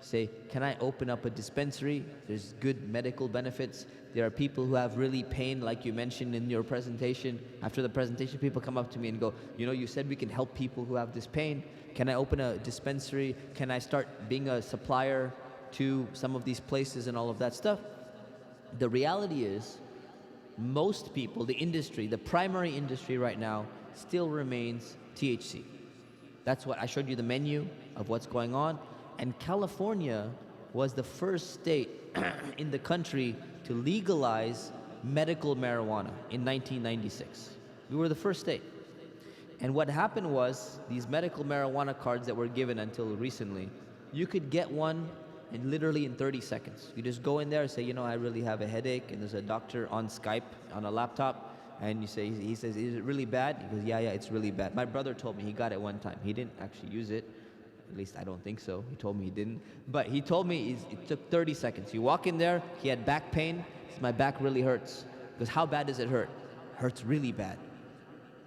Say, can I open up a dispensary? There's good medical benefits. There are people who have really pain, like you mentioned in your presentation. After the presentation, people come up to me and go, you know, you said we can help people who have this pain. Can I open a dispensary? Can I start being a supplier to some of these places and all of that stuff? The reality is, most people, the industry, the primary industry right now, still remains THC. That's what I showed you, the menu of what's going on. And California was the first state in the country to legalize medical marijuana in 1996. We were the first state. And what happened was, these medical marijuana cards that were given until recently, you could get one in literally in 30 seconds. You just go in there and say, you know, I really have a headache, and there's a doctor on Skype on a laptop, and you say, he says, is it really bad? He goes, yeah, it's really bad. My brother told me he got it one time. He didn't actually use it. At least I don't think so. He told me he didn't. But he told me it took 30 seconds. You walk in there, he had back pain. He says, my back really hurts. He goes, how bad does it hurt? Hurts really bad.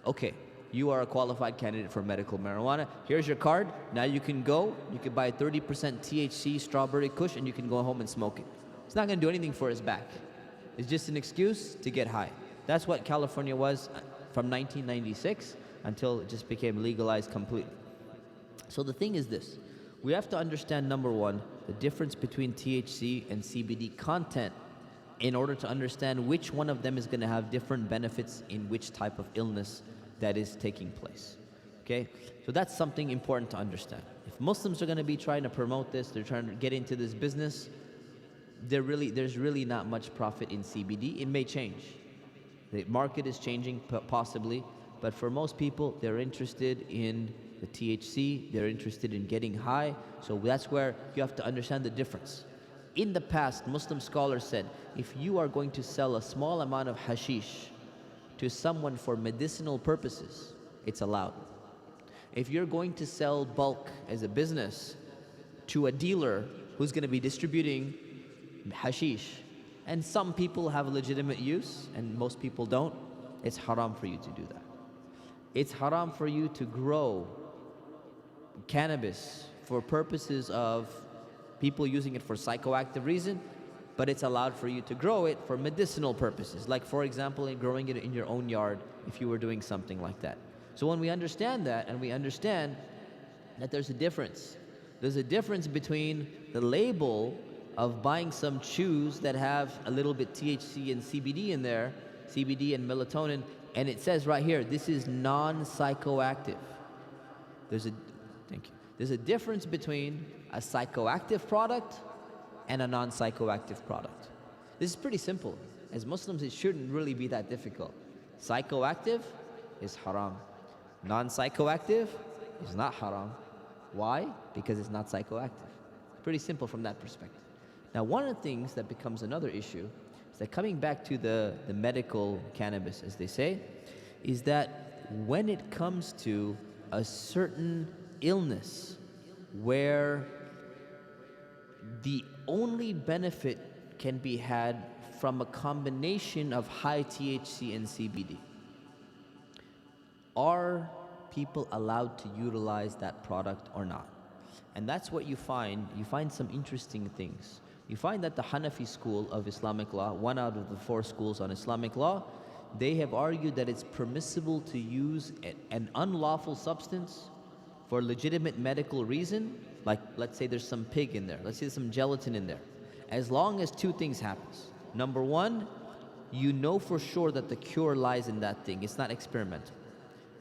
Okay, you are a qualified candidate for medical marijuana. Here's your card. Now you can go. You can buy 30% THC strawberry kush, and you can go home and smoke it. It's not going to do anything for his back. It's just an excuse to get high. That's what California was from 1996 until it just became legalized completely. So the thing is this. We have to understand, number one, the difference between THC and CBD content in order to understand which one of them is going to have different benefits in which type of illness that is taking place. Okay? So that's something important to understand. If Muslims are going to be trying to promote this, they're trying to get into this business, there's really not much profit in CBD. It may change. The market is changing, possibly, but for most people, they're interested in the THC, they're interested in getting high, so that's where you have to understand the difference. In the past, Muslim scholars said, if you are going to sell a small amount of hashish to someone for medicinal purposes, it's allowed. If you're going to sell bulk as a business to a dealer who's going to be distributing hashish, and some people have legitimate use and most people don't, it's haram for you to do that. It's haram for you to grow cannabis for purposes of people using it for psychoactive reason, but it's allowed for you to grow it for medicinal purposes, like for example in growing it in your own yard if you were doing something like that. So when we understand that, and we understand that there's a difference between the label of buying some chews that have a little bit THC and CBD in there, CBD and melatonin, and it says right here, this is non-psychoactive. There's a, thank you. There's a difference between a psychoactive product and a non-psychoactive product. This is pretty simple. As Muslims, it shouldn't really be that difficult. Psychoactive is haram. Non-psychoactive is not haram. Why? Because it's not psychoactive. Pretty simple from that perspective. Now, one of the things that becomes another issue is that coming back to the medical cannabis, as they say, is that when it comes to a certain illness where the only benefit can be had from a combination of high THC and CBD, are people allowed to utilize that product or not? And that's what you find. You find some interesting things. You find that the Hanafi school of Islamic law, one out of the 4 schools on Islamic law, they have argued that it's permissible to use an unlawful substance for legitimate medical reason, like let's say there's some pig in there, let's say there's some gelatin in there, as long as 2 things happens. Number 1, you know for sure that the cure lies in that thing. It's not experimental.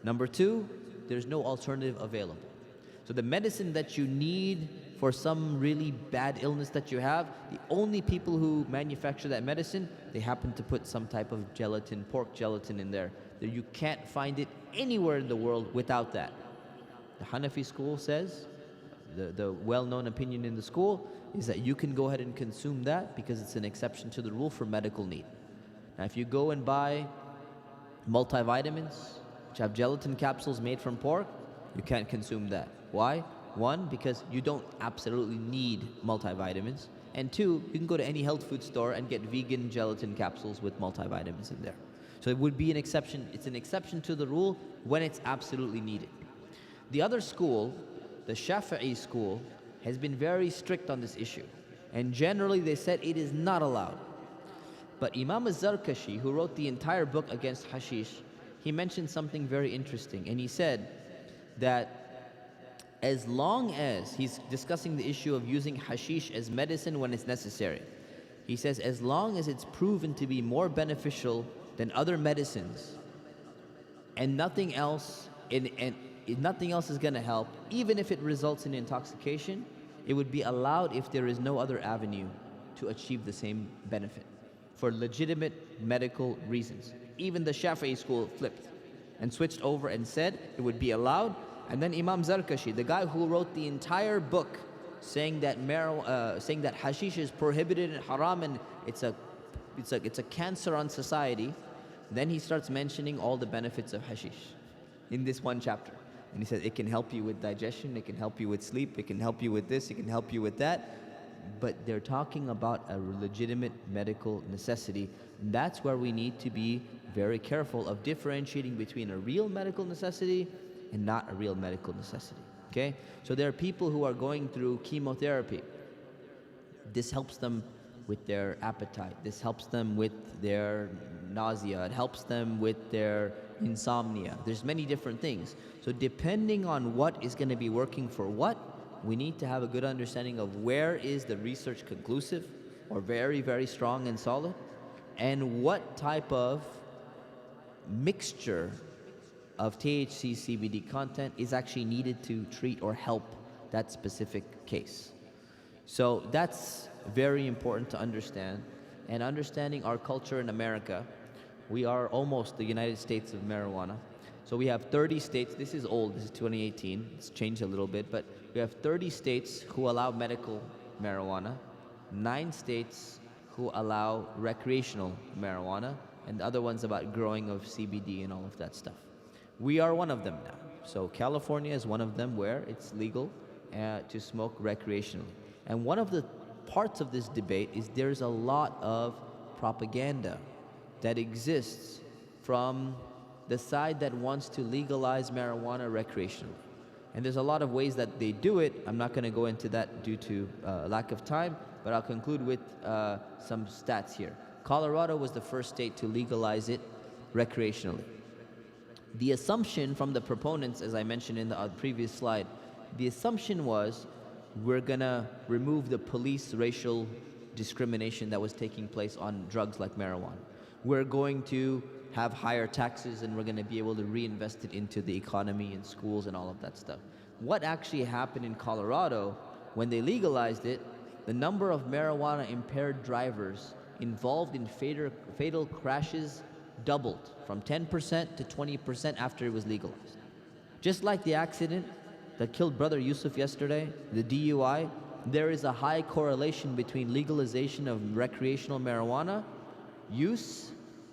Number 2, there's no alternative available. So the medicine that you need for some really bad illness that you have, the only people who manufacture that medicine, they happen to put some type of gelatin, pork gelatin in there. You can't find it anywhere in the world without that. The Hanafi school says, the well-known opinion in the school is that you can go ahead and consume that because it's an exception to the rule for medical need. Now if you go and buy multivitamins, which have gelatin capsules made from pork, you can't consume that. Why? 1, because you don't absolutely need multivitamins. And 2, you can go to any health food store and get vegan gelatin capsules with multivitamins in there. So it would be an exception. It's an exception to the rule when it's absolutely needed. The other school, the Shafi'i school, has been very strict on this issue. And generally they said it is not allowed. But Imam al-Zarkashi, who wrote the entire book against hashish, he mentioned something very interesting. And he said that as long as he's discussing the issue of using hashish as medicine when it's necessary, he says as long as it's proven to be more beneficial than other medicines and nothing else nothing else is going to help, even if it results in intoxication, it would be allowed if there is no other avenue to achieve the same benefit for legitimate medical reasons. Even the Shafi'i school flipped and switched over and said it would be allowed. And then Imam Zarkashi, the guy who wrote the entire book saying that hashish is prohibited and haram and it's a cancer on society, then he starts mentioning all the benefits of hashish in this one chapter. And he says it can help you with digestion, it can help you with sleep, it can help you with this, it can help you with that. But they're talking about a legitimate medical necessity. And that's where we need to be very careful of differentiating between a real medical necessity and not a real medical necessity. Okay? So there are people who are going through chemotherapy. This helps them with their appetite. This helps them with their nausea. It helps them with their insomnia. There's many different things. So depending on what is going to be working for what, we need to have a good understanding of where is the research conclusive or very, very strong and solid, and what type of mixture of THC CBD content is actually needed to treat or help that specific case. So that's very important to understand. And understanding our culture in America, we are almost the United States of marijuana. So we have 30 states, this is old, this is 2018, it's changed a little bit, but we have 30 states who allow medical marijuana, 9 states who allow recreational marijuana, and the other ones about growing of CBD and all of that stuff. We are one of them now. So California is one of them where it's legal to smoke recreationally. And one of the parts of this debate is there's a lot of propaganda that exists from the side that wants to legalize marijuana recreationally. And there's a lot of ways that they do it. I'm not going to go into that due to lack of time, but I'll conclude with some stats here. Colorado was the first state to legalize it recreationally. The assumption from the proponents, as I mentioned in the previous slide, the assumption was we're going to remove the police racial discrimination that was taking place on drugs like marijuana. We're going to have higher taxes and we're going to be able to reinvest it into the economy and schools and all of that stuff. What actually happened in Colorado when they legalized it, the number of marijuana impaired drivers involved in fatal crashes doubled from 10% to 20% after it was legalized. Just like the accident that killed Brother Yusuf yesterday, the DUI, there is a high correlation between legalization of recreational marijuana use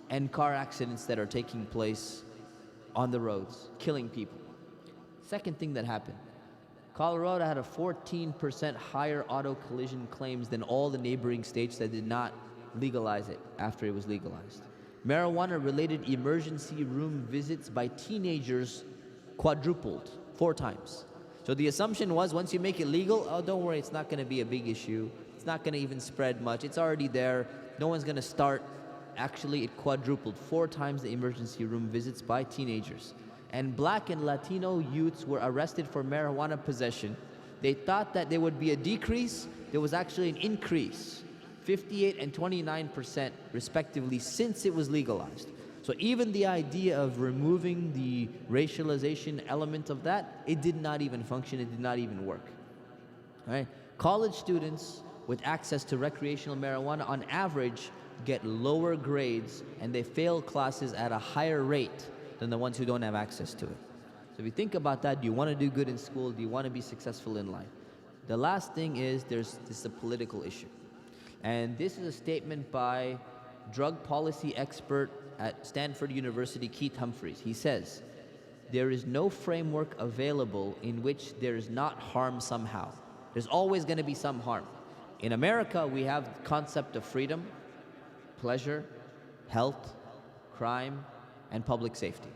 and car accidents that are taking place on the roads, killing people. Second thing that happened, Colorado had a 14% higher auto collision claims than all the neighboring states that did not legalize it after it was legalized. Marijuana-related emergency room visits by teenagers quadrupled 4 times. So the assumption was once you make it legal, oh, don't worry, it's not going to be a big issue. It's not going to even spread much. It's already there. No one's going to start. Actually, it quadrupled 4 times the emergency room visits by teenagers. And black and Latino youths were arrested for marijuana possession. They thought that there would be a decrease. There was actually an increase, 58 and 29% respectively, since it was legalized. So even the idea of removing the racialization element of that, it did not even function, it did not even work. All right? College students with access to recreational marijuana on average get lower grades and they fail classes at a higher rate than the ones who don't have access to it. So if you think about that, do you want to do good in school? Do you want to be successful in life? The last thing is this is a political issue. And this is a statement by drug policy expert at Stanford University, Keith Humphreys. He says, there is no framework available in which there is not harm somehow. There's always going to be some harm. In America, we have the concept of freedom, pleasure, health, crime, and public safety.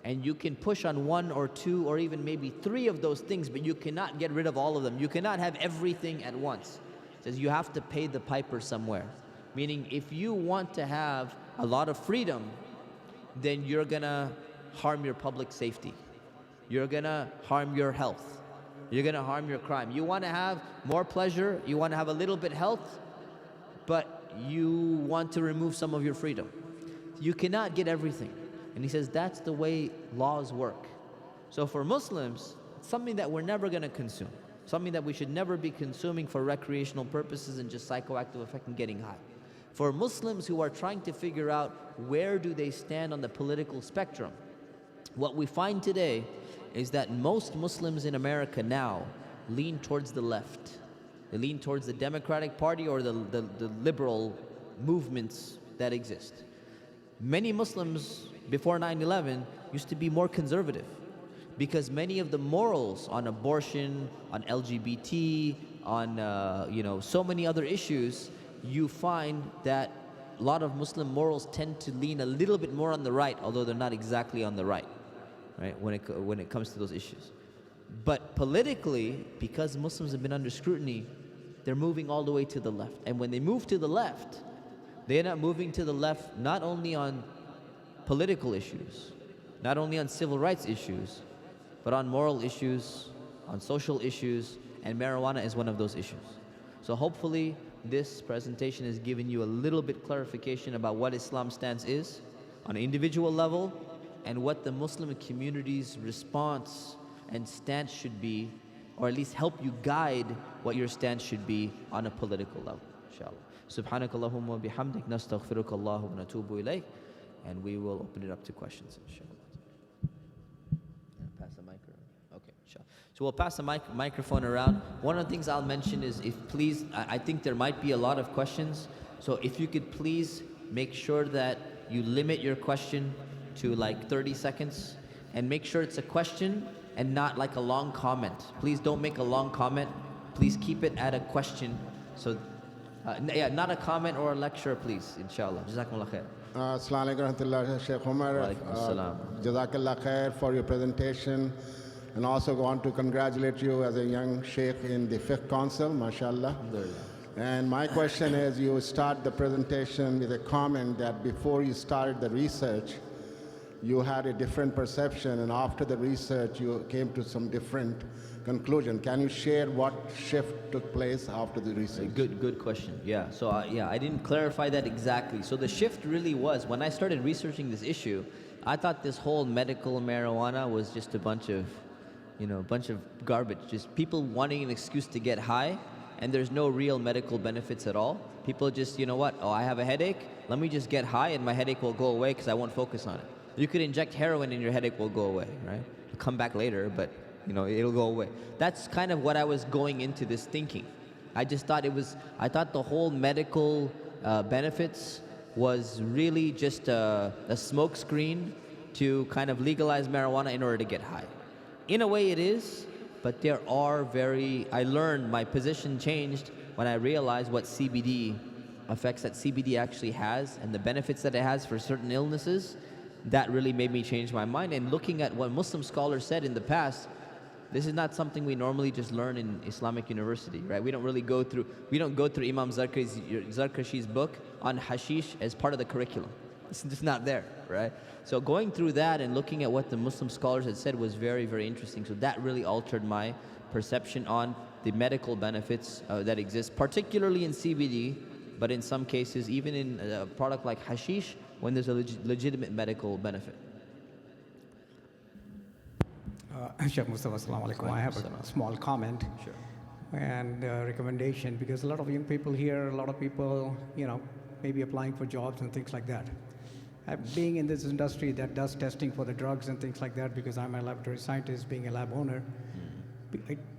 And you can push on 1 or 2 or even maybe 3 of those things, but you cannot get rid of all of them. You cannot have everything at once. It says you have to pay the piper somewhere. Meaning if you want to have a lot of freedom, then you're gonna harm your public safety. You're gonna harm your health. You're gonna harm your crime. You wanna have more pleasure, you wanna have a little bit health, but you want to remove some of your freedom. You cannot get everything. And he says that's the way laws work. So for Muslims, it's something that we're never gonna consume. Something that we should never be consuming for recreational purposes and just psychoactive effect and getting high. For Muslims who are trying to figure out where do they stand on the political spectrum, what we find today is that most Muslims in America now lean towards the left. They lean towards the Democratic Party or the liberal movements that exist. Many Muslims before 9/11 used to be more conservative because many of the morals on abortion, on LGBT, on so many other issues, you find that a lot of Muslim morals tend to lean a little bit more on the right, although they're not exactly on the right, when it comes to those issues. But politically, because Muslims have been under scrutiny, they're moving all the way to the left. And when they move to the left, they end up moving to the left not only on political issues, not only on civil rights issues, but on moral issues, on social issues, and marijuana is one of those issues. So hopefully this presentation has given you a little bit clarification about what Islam's stance is on an individual level and what the Muslim community's response and stance should be, or at least help you guide what your stance should be on a political level, inshallah. Subhanakallahumma wa bihamdik nastaghfiruka Allahu wa natubu ilayk, and we will open it up to questions, inshallah. Pass the mic around. Okay, inshallah. So we'll pass the microphone around. One of the things I'll mention is I think there might be a lot of questions. So if you could please make sure that you limit your question to like 30 seconds and make sure it's a question and not like a long comment. Please don't make a long comment. Please keep it at a question. So, not a comment or a lecture, please, inshallah. Jazakumullah khair. Assalamu alaikum warahmatullahi, Sheikh Umar. Wa alaikum assalam. Jazakallah khair for your presentation. And also want to congratulate you as a young Sheikh in the Fiqh Council, mashallah. And my question is, you start the presentation with a comment that before you started the research, you had a different perception, and after the research, you came to some different conclusion. Can you share what shift took place after the research? Good question. Yeah. So yeah, I didn't clarify that exactly. So the shift really was when I started researching this issue. I thought this whole medical marijuana was just a bunch of, bunch of garbage. Just people wanting an excuse to get high, and there's no real medical benefits at all. People just, you know what? Oh, I have a headache. Let me just get high, and my headache will go away because I won't focus on it. You could inject heroin, and your headache will go away, right? It'll come back later, but it'll go away. That's kind of what I was going into this thinking. I thought the whole medical benefits was really just a smoke screen to kind of legalize marijuana in order to get high. In a way it is, but I learned, my position changed when I realized what CBD effects that CBD actually has and the benefits that it has for certain illnesses. That really made me change my mind. And looking at what Muslim scholars said in the past, this is not something we normally just learn in Islamic university, right? We don't go through Imam Zarkashi's book on hashish as part of the curriculum. It's just not there, right? So going through that and looking at what the Muslim scholars had said was very, very interesting. So that really altered my perception on the medical benefits that exist, particularly in CBD, but in some cases, even in a product like hashish, when there's a legitimate medical benefit. Sheikh Mustafa, assalamu alaikum. I have a small comment. Sure. And recommendation, because a lot of young people here, a lot of people, maybe applying for jobs and things like that. Being in this industry that does testing for the drugs and things like that, because I'm a laboratory scientist, being a lab owner,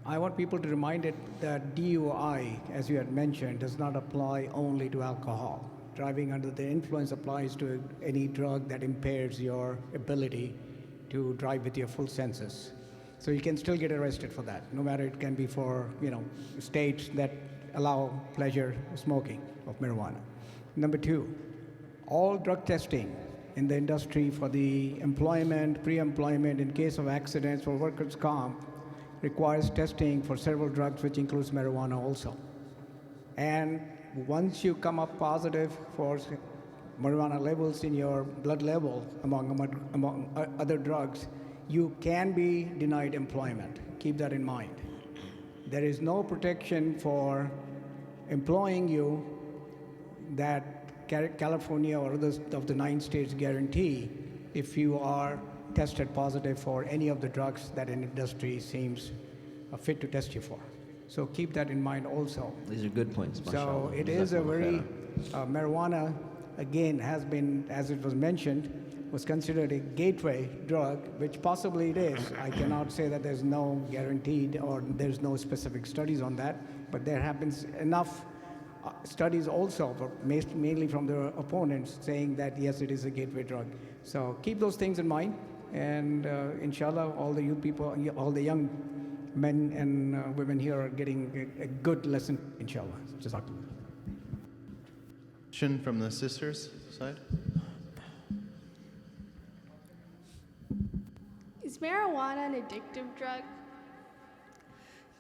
I want people to remind it that DUI, as you had mentioned, does not apply only to alcohol. Driving under the influence applies to any drug that impairs your ability to drive with your full senses. So you can still get arrested for that, no matter it can be for, states that allow pleasure smoking of marijuana. Number two, all drug testing in the industry for the employment, pre-employment, in case of accidents for workers' comp, requires testing for several drugs, which includes marijuana also. And once you come up positive for marijuana levels in your blood level among other drugs, you can be denied employment. Keep that in mind. There is no protection for employing you that California or others of the 9 states guarantee if you are tested positive for any of the drugs that an industry seems fit to test you for. So keep that in mind also. These are good points, So it is a very, marijuana, again, has been, as it was mentioned, was considered a gateway drug, which possibly it is. I cannot say that there's no guaranteed or there's no specific studies on that, but there have been enough studies also, but mainly from the opponents, saying that yes, it is a gateway drug. So keep those things in mind, and inshallah, all the youth people, all the young men and women here are getting a good lesson, inshallah. Jazakallah. Question from the sisters' side. Is marijuana an addictive drug?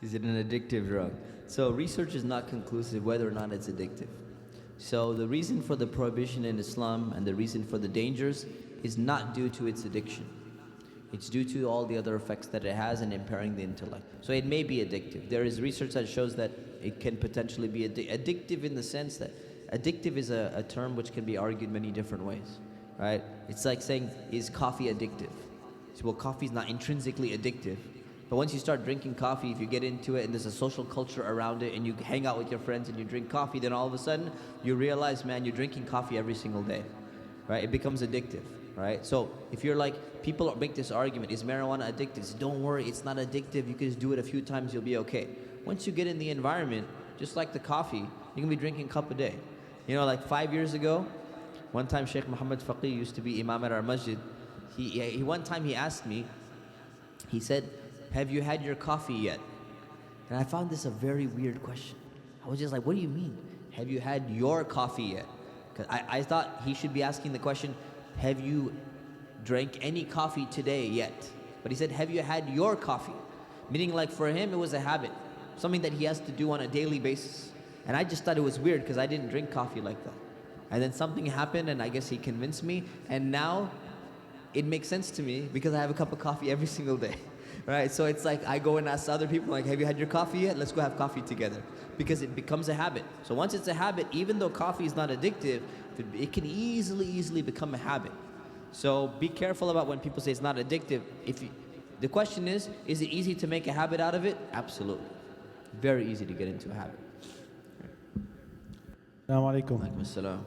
Is it an addictive drug? So research is not conclusive whether or not it's addictive. So the reason for the prohibition in Islam and the reason for the dangers is not due to its addiction. It's due to all the other effects that it has in impairing the intellect. So it may be addictive. There is research that shows that it can potentially be addictive in the sense that addictive is a term which can be argued many different ways, right? It's like saying, is coffee addictive? So, well, coffee is not intrinsically addictive. But once you start drinking coffee, if you get into it and there's a social culture around it and you hang out with your friends and you drink coffee, then all of a sudden you realize, man, you're drinking coffee every single day, right? It becomes addictive, right? So if you're like, people make this argument, is marijuana addictive? So don't worry, it's not addictive. You can just do it a few times, you'll be okay. Once you get in the environment, just like the coffee, you can be drinking a cup a day. Like 5 years ago, one time Sheikh Muhammad Faqih used to be imam at our masjid. One time he asked me, he said, have you had your coffee yet? And I found this a very weird question. I was just like, what do you mean? Have you had your coffee yet? Because I thought he should be asking the question, have you drank any coffee today yet? But he said, have you had your coffee? Meaning like for him, it was a habit, something that he has to do on a daily basis. And I just thought it was weird because I didn't drink coffee like that. And then something happened and I guess he convinced me. And now it makes sense to me because I have a cup of coffee every single day, right? So it's like I go and ask other people, like, have you had your coffee yet? Let's go have coffee together, because it becomes a habit. So once it's a habit, even though coffee is not addictive, it can easily become a habit. So be careful about when people say it's not addictive. The question is it easy to make a habit out of it? Absolutely. Very easy to get into a habit. Assalamu alaikum. Alaikum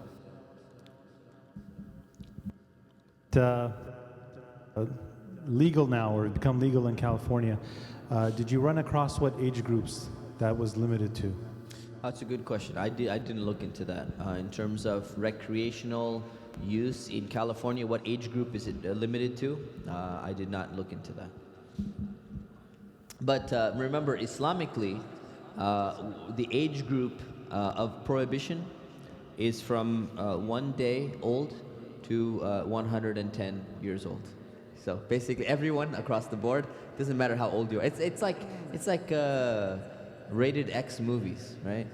assalam. Legal now, or become legal in California. Did you run across what age groups that was limited to? That's a good question. I didn't look into that. In terms of recreational use in California, what age group is it limited to? I did not look into that. But remember, Islamically, the age group of prohibition is from 1 day old to 110 years old. So basically, everyone across the board, doesn't matter how old you are. It's like rated X movies, right?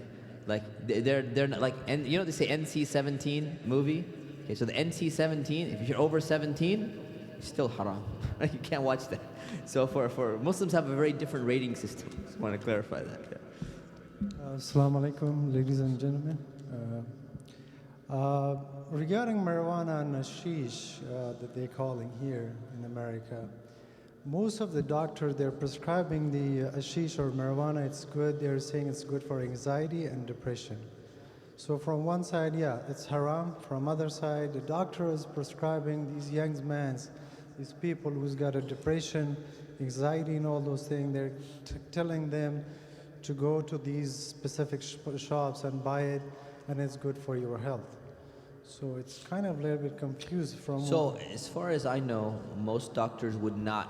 Like they're not like, and you know they say NC-17 movie. Okay, so the NC-17, if you're over 17, it's still haram. You can't watch that. So for Muslims have a very different rating system. Just want to clarify that. Yeah. Assalamu alaikum, ladies and gentlemen. Regarding marijuana and hashish that they're calling here in America, most of the doctors, they're prescribing the hashish or marijuana, it's good. They're saying it's good for anxiety and depression. So from one side, yeah, it's haram. From other side, the doctor is prescribing these young men, these people who's got a depression, anxiety and all those things, they're telling them to go to these specific shops and buy it, and it's good for your health. So it's kind of a little bit confused from... So as far as I know, most doctors would not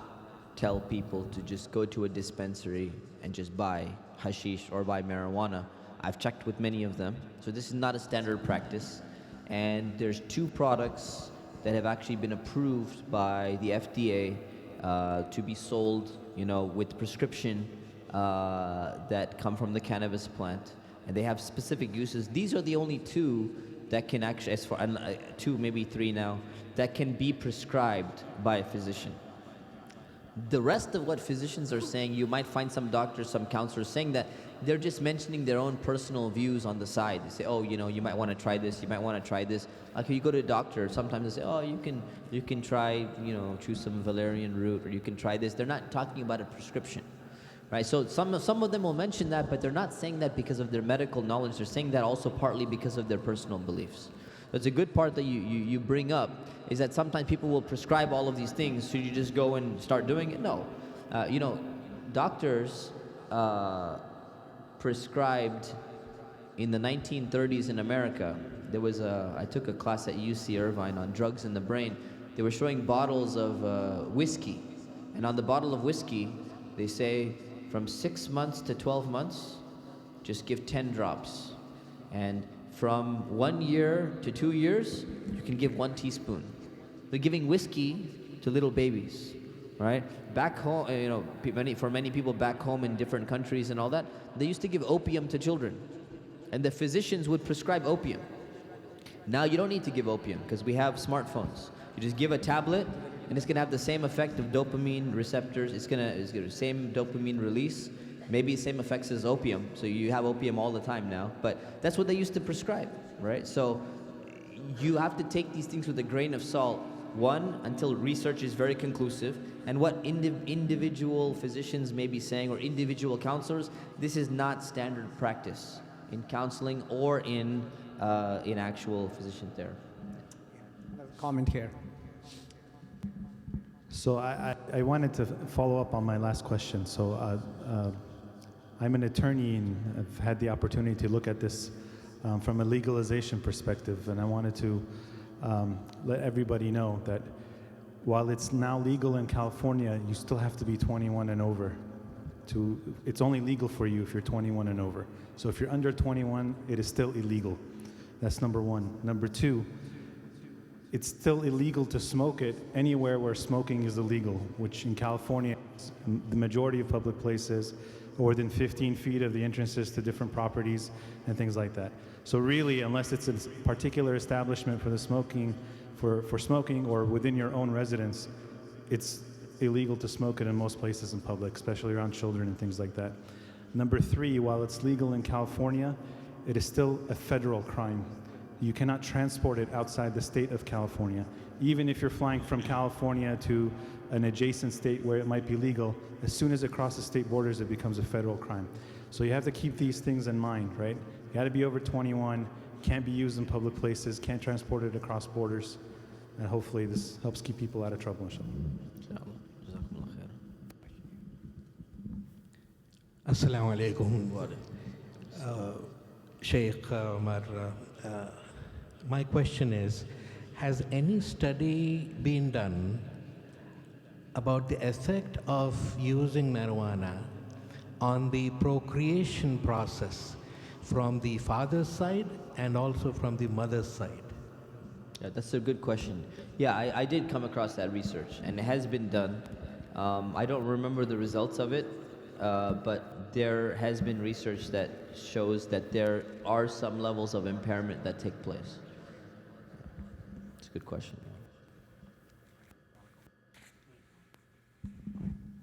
tell people to just go to a dispensary and just buy hashish or buy marijuana. I've checked with many of them. So this is not a standard practice. And there's 2 products that have actually been approved by the FDA to be sold, with prescription that come from the cannabis plant. And they have specific uses. These are the only 2 that can actually, as far 2, maybe 3 now, that can be prescribed by a physician. The rest of what physicians are saying, you might find some doctors, some counselors saying that they're just mentioning their own personal views on the side. They say, oh, you might want to try this, you might want to try this. Like you go to a doctor, sometimes they say, oh, you can try, choose some valerian root, or you can try this. They're not talking about a prescription, right? So some of them will mention that, but they're not saying that because of their medical knowledge. They're saying that also partly because of their personal beliefs. So it's a good part that you bring up, is that sometimes people will prescribe all of these things. Should you just go and start doing it? No. Doctors prescribed in the 1930s in America. I took a class at UC Irvine on drugs in the brain. They were showing bottles of whiskey. And on the bottle of whiskey, they say from 6 months to 12 months, just give 10 drops. And from 1 year to 2 years, you can give 1 teaspoon. They're giving whiskey to little babies, right? Back home, for many people back home in different countries and all that, they used to give opium to children. And the physicians would prescribe opium. Now you don't need to give opium because we have smartphones. You just give a tablet and it's gonna have the same effect of dopamine receptors. It's gonna same dopamine release. Maybe same effects as opium, so you have opium all the time now, but that's what they used to prescribe, right? So you have to take these things with a grain of salt, one, until research is very conclusive, and what individual physicians may be saying, or individual counselors, this is not standard practice in counseling or in actual physician therapy. Comment here. So I wanted to follow up on my last question. So I'm an attorney and I've had the opportunity to look at this from a legalization perspective, and I wanted to let everybody know that while it's now legal in California, you still have to be 21 and over. It's only legal for you if you're 21 and over. So if you're under 21, it is still illegal. That's number one. Number two, it's still illegal to smoke it anywhere where smoking is illegal, which in California, the majority of public places are within 15 feet of the entrances to different properties and things like that. So really, unless it's a particular establishment for the smoking for smoking, or within your own residence, it's illegal to smoke it in most places in public, especially around children and things like that. Number three, while it's legal in California, it is still a federal crime. You cannot transport it outside the state of California. Even if you're flying from California to an adjacent state where it might be legal, as soon as it crosses state borders, it becomes a federal crime. So you have to keep these things in mind, right? You got to be over 21, can't be used in public places, can't transport it across borders, and hopefully this helps keep people out of trouble, inshallah. Assalamu alaikum. Sheikh Umar, my question is, has any study been done about the effect of using marijuana on the procreation process from the father's side and also from the mother's side? Yeah, that's a good question. Yeah, I did come across that research, and it has been done. I don't remember the results of it, but there has been research that shows that there are some levels of impairment that take place. It's a good question.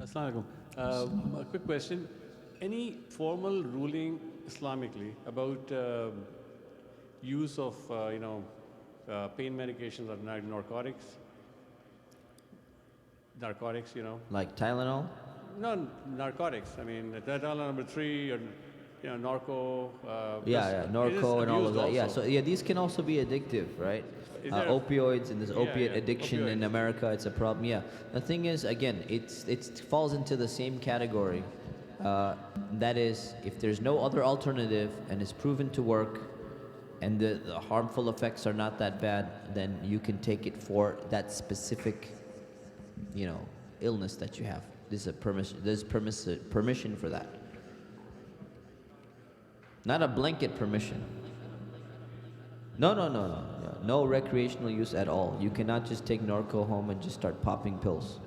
Assalamu alaikum. A quick question. Any formal ruling Islamically about use of, pain medications or narcotics? Narcotics, Like Tylenol? No, narcotics. I mean, Tylenol number 3 or, narco. Narco and all of that. Yeah, also. so these can also be addictive, right? Is there Opioids and this opiate addiction in opioids. America, it's a problem. Yeah, the thing is, again, it falls into the same category. That is, if there's no other alternative and it's proven to work, and the harmful effects are not that bad, then you can take it for that specific, illness that you have. There's permission for that. Not a blanket permission. No recreational use at all. You cannot just take narco home and just start popping pills,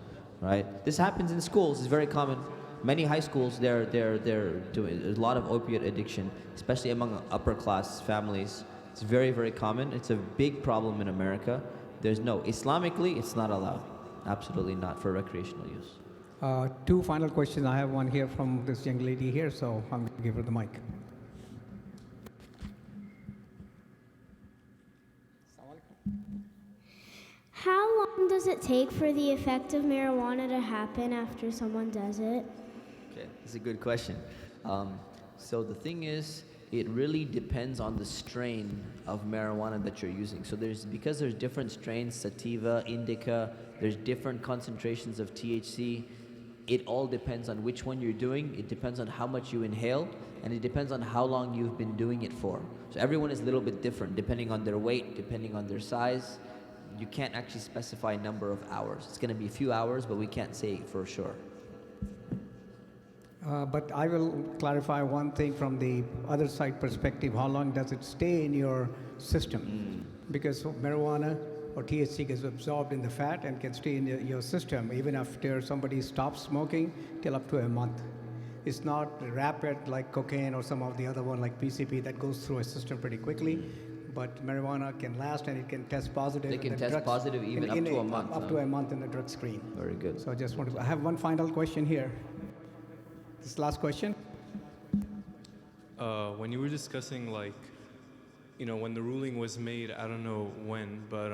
right? This happens in schools. It's very common. Many high schools, they're doing a lot of opiate addiction, especially among upper class families. It's very, very common. It's a big problem in America. Islamically, it's not allowed. Absolutely not for recreational use. Two final questions. I have one here from this young lady here, so I'm going to give her the mic. How long does it take for the effect of marijuana to happen after someone does it? Okay, that's a good question. So the thing is, it really depends on the strain of marijuana that you're using. So because there's different strains, sativa, indica, there's different concentrations of THC. It all depends on which one you're doing. It depends on how much you inhale, and it depends on how long you've been doing it for. So everyone is a little bit different, depending on their weight, depending on their size. You can't actually specify a number of hours. It's going to be a few hours, but we can't say for sure. But I will clarify one thing from the other side perspective. How long does it stay in your system? Because marijuana or THC gets absorbed in the fat and can stay in your system even after somebody stops smoking till up to a month. It's not rapid like cocaine or some of the other one like PCP that goes through a system pretty quickly. But marijuana can last and it can test positive. They can in the test drugs, positive even up to a month. Up to a month in the drug screen. Very good. So I just wanted to, I have one final question here. This last question. When you were discussing when the ruling was made, I don't know when, but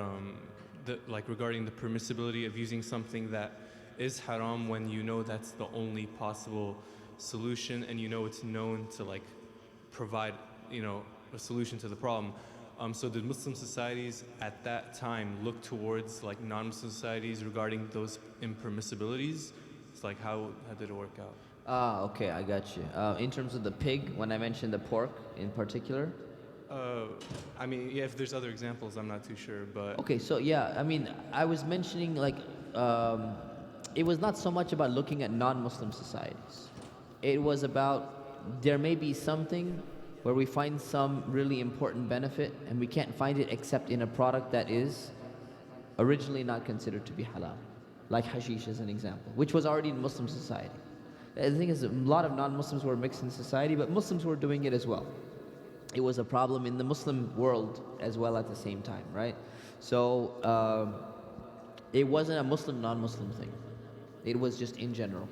regarding the permissibility of using something that is haram when you know that's the only possible solution and it's known to provide a solution to the problem. So did Muslim societies at that time look towards non-Muslim societies regarding those impermissibilities? It's how did it work out? Okay, I got you. In terms of the pig, when I mentioned the pork in particular? If there's other examples, I'm not too sure, but... Okay, so I was mentioning it was not so much about looking at non-Muslim societies. It was about there may be something where we find some really important benefit and we can't find it except in a product that is originally not considered to be halal, like hashish as an example, which was already in Muslim society. The thing is, a lot of non-Muslims were mixed in society, but Muslims were doing it as well. It was a problem in the Muslim world as well at the same time, right? So it wasn't a Muslim, non-Muslim thing. It was just in general.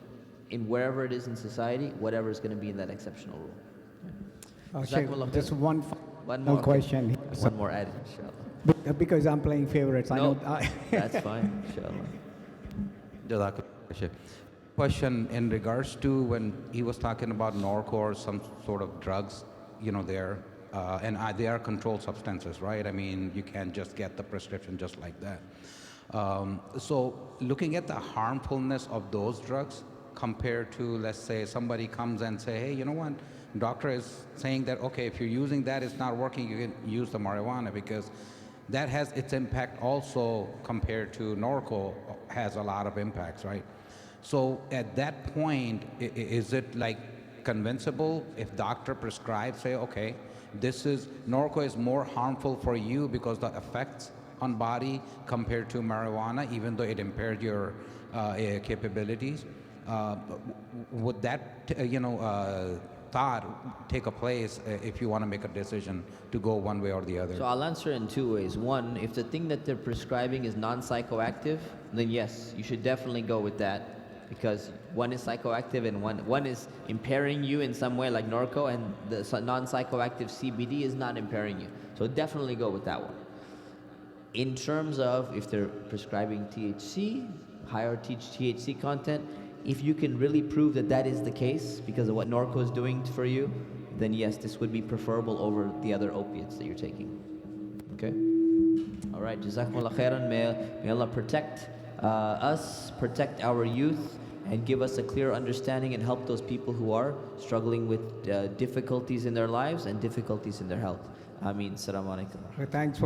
In wherever it is in society, whatever is going to be in that exceptional rule. Sheikh, just one One final more question. One more added, inshallah. Because I'm playing favorites. No, I know. that's fine, inshallah. Jazakallah Sheikh. Question in regards to when he was talking about Norco or some sort of drugs, there, and they are controlled substances, right? I mean, you can't just get the prescription just like that. So looking at the harmfulness of those drugs compared to, let's say, somebody comes and say, hey, you know what? Doctor is saying that, okay, if you're using that, it's not working, you can use the marijuana, because that has its impact also compared to Norco, has a lot of impacts, right? So at that point, is it like convincible if doctor prescribes, say, okay, Norco is more harmful for you because the effects on body compared to marijuana, even though it impaired your capabilities, would that, thought take a place if you want to make a decision to go one way or the other? So I'll answer in two ways. One, if the thing that they're prescribing is non-psychoactive, then yes, you should definitely go with that, because one is psychoactive and one is impairing you in some way, like Norco, and the non-psychoactive CBD is not impairing you. So definitely go with that one. In terms of if they're prescribing THC, higher THC content, if you can really prove that that is the case because of what Norco is doing for you, then yes, this would be preferable over the other opiates that you're taking. Okay? All right, Jazakumullah khairan. May Allah protect us, protect our youth, and give us a clear understanding and help those people who are struggling with difficulties in their lives and difficulties in their health. Ameen. Assalamu alaikum. Thanks for